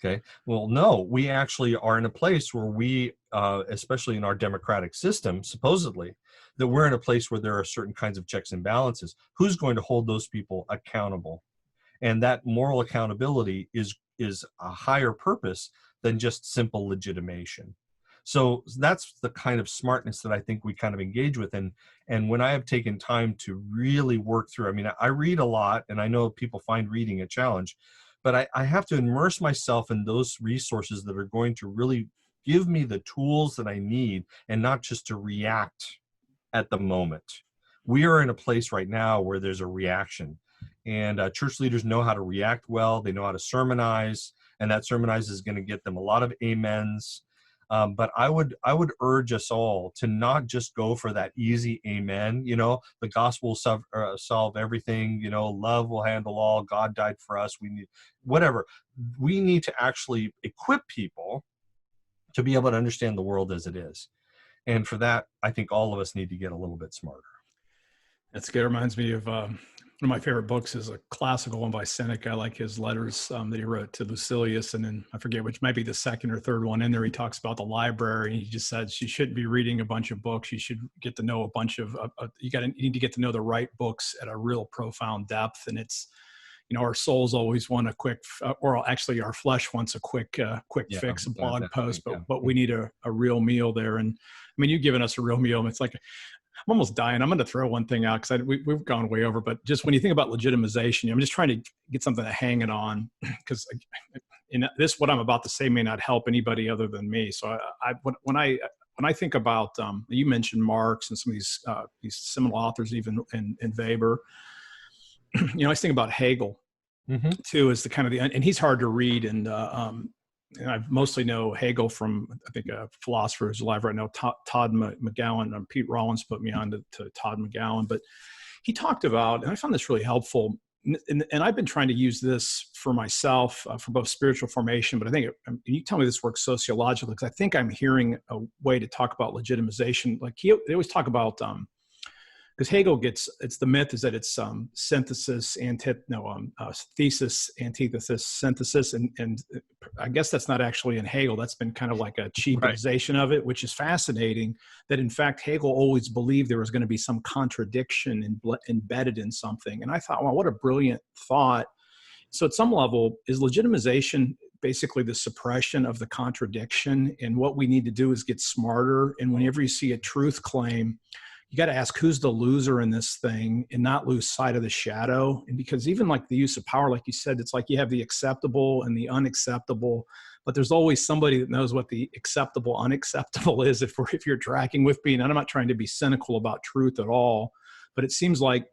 [SPEAKER 2] Okay. Well, no, we actually are in a place where we, especially in our democratic system, supposedly, that we're in a place where there are certain kinds of checks and balances. Who's going to hold those people accountable? And that moral accountability is a higher purpose than just simple legitimation. So that's the kind of smartness that I think we kind of engage with. And when I have taken time to really work through, I read a lot, and I know people find reading a challenge, but I have to immerse myself in those resources that are going to really give me the tools that I need, and not just to react at the moment. We are in a place right now where there's a reaction, and church leaders know how to react well. They know how to sermonize, and that sermonize is going to get them a lot of amens. But I would urge us all to not just go for that easy amen. The gospel will solve everything. Love will handle all. God died for us. We need whatever. We need to actually equip people to be able to understand the world as it is. And for that, I think all of us need to get a little bit smarter.
[SPEAKER 1] That's good. It reminds me of one of my favorite books is a classical one by Seneca. I like his letters that he wrote to Lucilius. And then I forget which might be the second or third one in there. He talks about the library. He just said she shouldn't be reading a bunch of books. You should get to know a bunch of, you need to get to know the right books at a real profound depth. And it's, our souls always want a quick, or actually our flesh wants a quick fix, a blog post, but we need a real meal there. And you've given us a real meal. And it's like, I'm almost dying. I'm going to throw one thing out because we've gone way over. But just when you think about legitimization, I'm just trying to get something to hang it on, because what I'm about to say may not help anybody other than me. So when I think about, you mentioned Marx and some of these seminal authors, even in Weber, I was thinking about Hegel, too, as the kind of and he's hard to read, and and I mostly know Hegel from, I think, a philosopher who's alive right now, Todd McGowan. Pete Rollins put me on to Todd McGowan. But he talked about, and I found this really helpful, and I've been trying to use this for myself for both spiritual formation, but I think, you tell me this works sociologically, because I think I'm hearing a way to talk about legitimization. Like they always talk about, because Hegel it's the myth is that it's synthesis, thesis, antithesis, synthesis, and I guess that's not actually in Hegel. That's been kind of like a cheapization of it, which is fascinating. That in fact Hegel always believed there was going to be some contradiction embedded in something, and I thought, wow, what a brilliant thought. So at some level, is legitimization basically the suppression of the contradiction? And what we need to do is get smarter. And whenever you see a truth claim, you got to ask who's the loser in this thing and not lose sight of the shadow. And because even like the use of power, like you said, it's like you have the acceptable and the unacceptable, but there's always somebody that knows what the acceptable, unacceptable is if you're tracking with me. And I'm not trying to be cynical about truth at all, but it seems like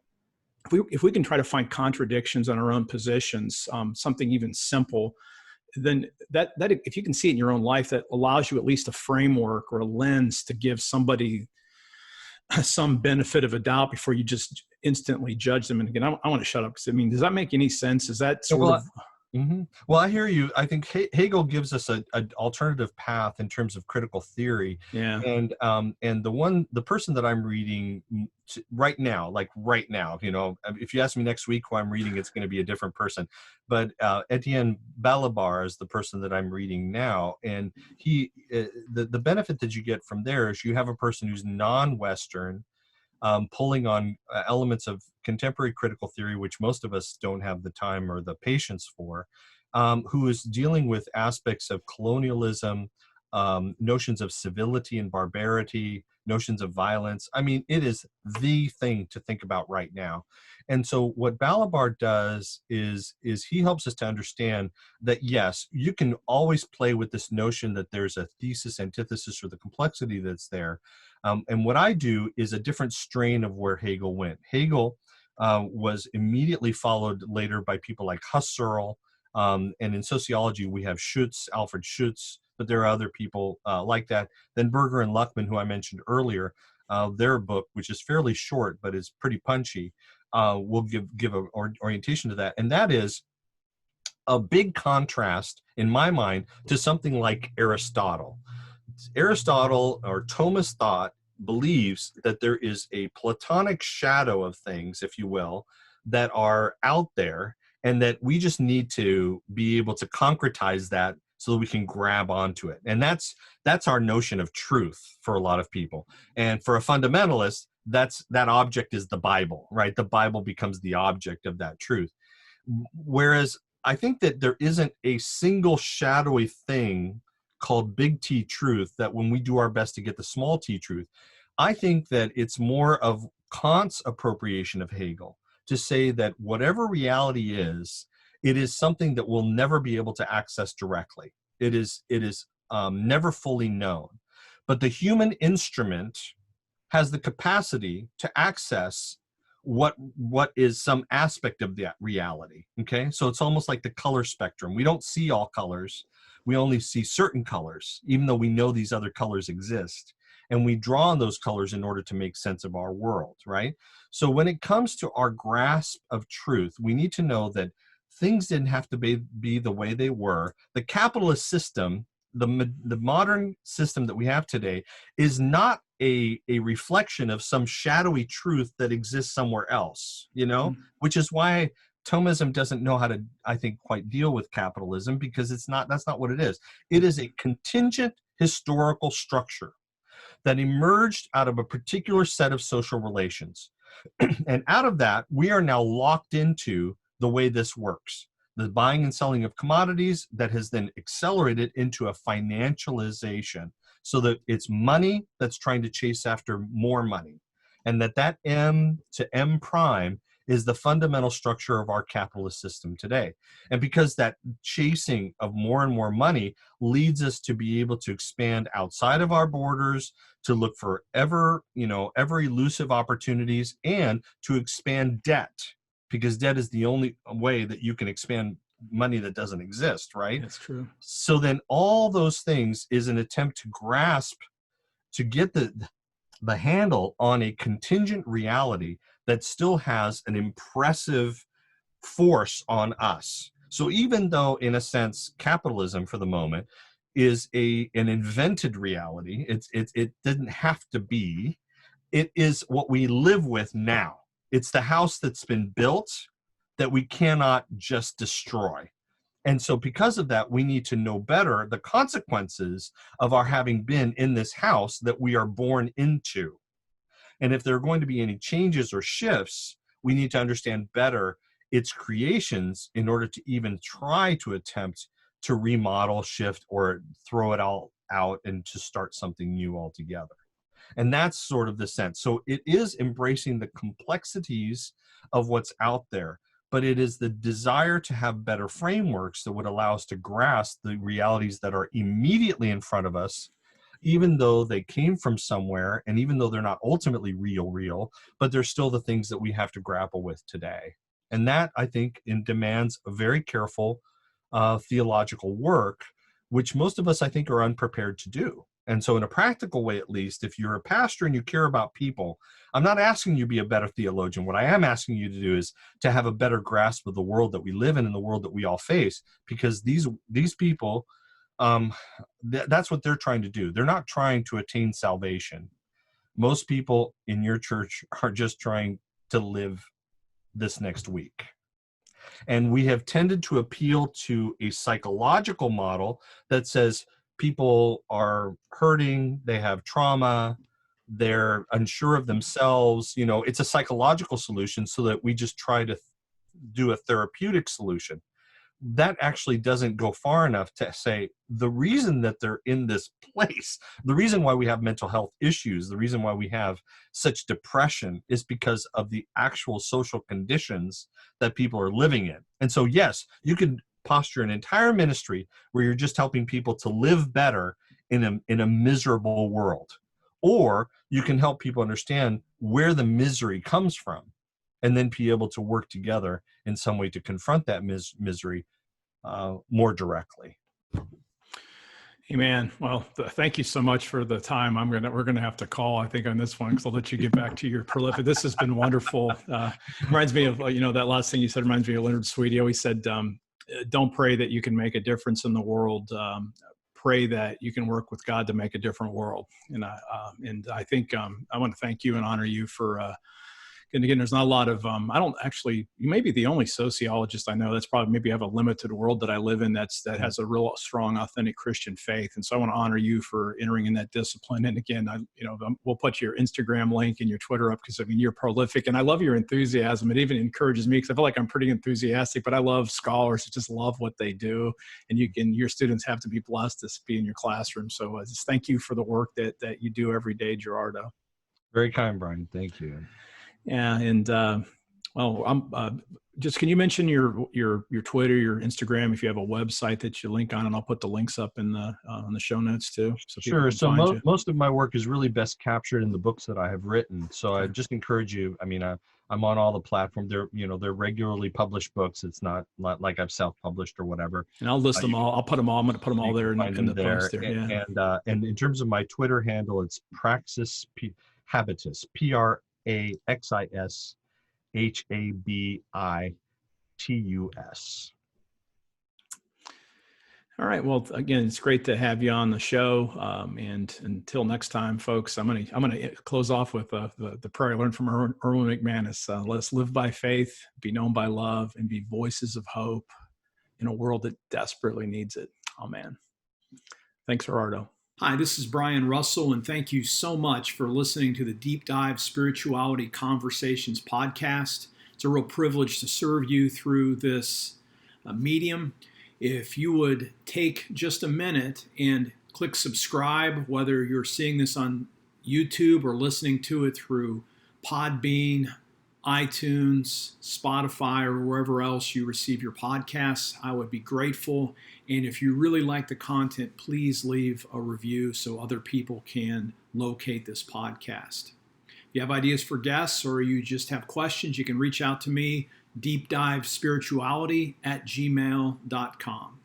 [SPEAKER 1] if we can try to find contradictions on our own positions, something even simple, then that if you can see it in your own life, that allows you at least a framework or a lens to give somebody some benefit of a doubt before you just instantly judge them. And again, I want to shut up, because I mean, does that make any sense? Is that sort of...
[SPEAKER 2] Mm-hmm. Well, I hear you. I think Hegel gives us an alternative path in terms of critical theory.
[SPEAKER 1] Yeah.
[SPEAKER 2] And the person that I'm reading right now, if you ask me next week who I'm reading, it's going to be a different person. But Etienne Balibar is the person that I'm reading now, and the benefit that you get from there is you have a person who's non-Western, pulling on elements of contemporary critical theory, which most of us don't have the time or the patience for, who is dealing with aspects of colonialism, notions of civility and barbarity, notions of violence. I mean, it is the thing to think about right now. And so what Balibar does is he helps us to understand that, yes, you can always play with this notion that there's a thesis, antithesis, or the complexity that's there. And what I do is a different strain of where Hegel went. Hegel was immediately followed later by people like Husserl. And in sociology, we have Alfred Schutz, but there are other people like that. Then Berger and Luckman, who I mentioned earlier, their book, which is fairly short, but is pretty punchy, will give an orientation to that. And that is a big contrast, in my mind, to something like Aristotle. Aristotle, or Thomist thought, believes that there is a Platonic shadow of things, if you will, that are out there, and that we just need to be able to concretize that so that we can grab onto it. And that's our notion of truth for a lot of people. And for a fundamentalist, that object is the Bible, right? The Bible becomes the object of that truth. Whereas I think that there isn't a single shadowy thing called big T truth, that when we do our best to get the small t truth, I think that it's more of Kant's appropriation of Hegel to say that whatever reality is, it is something that we'll never be able to access directly. It is never fully known. But the human instrument has the capacity to access what is some aspect of that reality. Okay, so it's almost like the color spectrum. We don't see all colors. We only see certain colors, even though we know these other colors exist. And we draw on those colors in order to make sense of our world, right? So when it comes to our grasp of truth, we need to know that things didn't have to be the way they were. The capitalist system, the modern system that we have today, is not a reflection of some shadowy truth that exists somewhere else, which is why Thomism doesn't know how to, I think, quite deal with capitalism, because that's not what it is. It is a contingent historical structure that emerged out of a particular set of social relations. And out of that, we are now locked into the way this works. The buying and selling of commodities that has then accelerated into a financialization, so that it's money that's trying to chase after more money. And that M to M prime is the fundamental structure of our capitalist system today. And because that chasing of more and more money leads us to be able to expand outside of our borders, to look for ever elusive opportunities, and to expand debt, because debt is the only way that you can expand money that doesn't exist, right?
[SPEAKER 1] That's true.
[SPEAKER 2] So then all those things is an attempt to grasp, to get the handle on a contingent reality that still has an impressive force on us. So even though, in a sense, capitalism for the moment is an invented reality, it didn't have to be. It is what we live with now. It's the house that's been built that we cannot just destroy. And so because of that, we need to know better the consequences of our having been in this house that we are born into. And if there are going to be any changes or shifts, we need to understand better its creations in order to even try to attempt to remodel, shift, or throw it all out and to start something new altogether. And that's sort of the sense. So it is embracing the complexities of what's out there, but it is the desire to have better frameworks that would allow us to grasp the realities that are immediately in front of us, even though they came from somewhere, and even though they're not ultimately real, but they're still the things that we have to grapple with today. And that, I think, demands a very careful theological work, which most of us, I think, are unprepared to do. And so in a practical way, at least, if you're a pastor and you care about people, I'm not asking you to be a better theologian. What I am asking you to do is to have a better grasp of the world that we live in and the world that we all face, because these people, that's what they're trying to do. They're not trying to attain salvation. Most people in your church are just trying to live this next week. And we have tended to appeal to a psychological model that says people are hurting, they have trauma, they're unsure of themselves. You know, it's a psychological solution so that we just try to do a therapeutic solution. That actually doesn't go far enough to say the reason that they're in this place, the reason why we have mental health issues, the reason why we have such depression is because of the actual social conditions that people are living in. And so, yes, you can posture an entire ministry where you're just helping people to live better in a miserable world. Or you can help people understand where the misery comes from, and then be able to work together in some way to confront that misery more directly.
[SPEAKER 1] Hey man, well, thank you so much for the time. We're gonna have to call, I think, on this one, because I'll let you get back to your prolific. This has been wonderful. Reminds me of that last thing you said. Reminds me of Leonard Sweet. He always said, "Don't pray that you can make a difference in the world. Pray that you can work with God to make a different world." And I think I want to thank you and honor you for. And again, there's not a lot of, you may be the only sociologist I know that's probably maybe have a limited world that I live in that has a real strong, authentic Christian faith. And so I want to honor you for entering in that discipline. And again, we'll put your Instagram link and your Twitter up because, I mean, you're prolific and I love your enthusiasm. It even encourages me because I feel like I'm pretty enthusiastic, but I love scholars who just love what they do. And your students have to be blessed to be in your classroom. So just thank you for the work that you do every day, Gerardo.
[SPEAKER 2] Very kind, Brian. Thank you.
[SPEAKER 1] Yeah, and I'm just, can you mention your Twitter, your Instagram, if you have a website that you link on, and I'll put the links up in the on the show notes too. So
[SPEAKER 2] sure. So most of my work is really best captured in the books that I have written. So I just encourage you. I mean, I'm on all the platforms. They're regularly published books. It's not like I've self-published or whatever.
[SPEAKER 1] And I'll list them all. I'll put them all. I'm going to put them all there in the post there.
[SPEAKER 2] Yeah. And in terms of my Twitter handle, it's Praxis Habitus, PRAXISHABITUS.
[SPEAKER 1] All right. Well, again, it's great to have you on the show. And until next time, folks, I'm gonna close off with the prayer I learned from Rowman McManus. Let us live by faith, be known by love, and be voices of hope in a world that desperately needs it. Amen. Thanks, Gerardo. Hi, this is Brian Russell, and thank you so much for listening to the Deep Dive Spirituality Conversations podcast. It's a real privilege to serve you through this medium. If you would take just a minute and click subscribe, whether you're seeing this on YouTube or listening to it through Podbean, iTunes, Spotify, or wherever else you receive your podcasts, I would be grateful. And if you really like the content, please leave a review so other people can locate this podcast. you have ideas for guests or you just have questions, you can reach out to me, deepdivespirituality@gmail.com.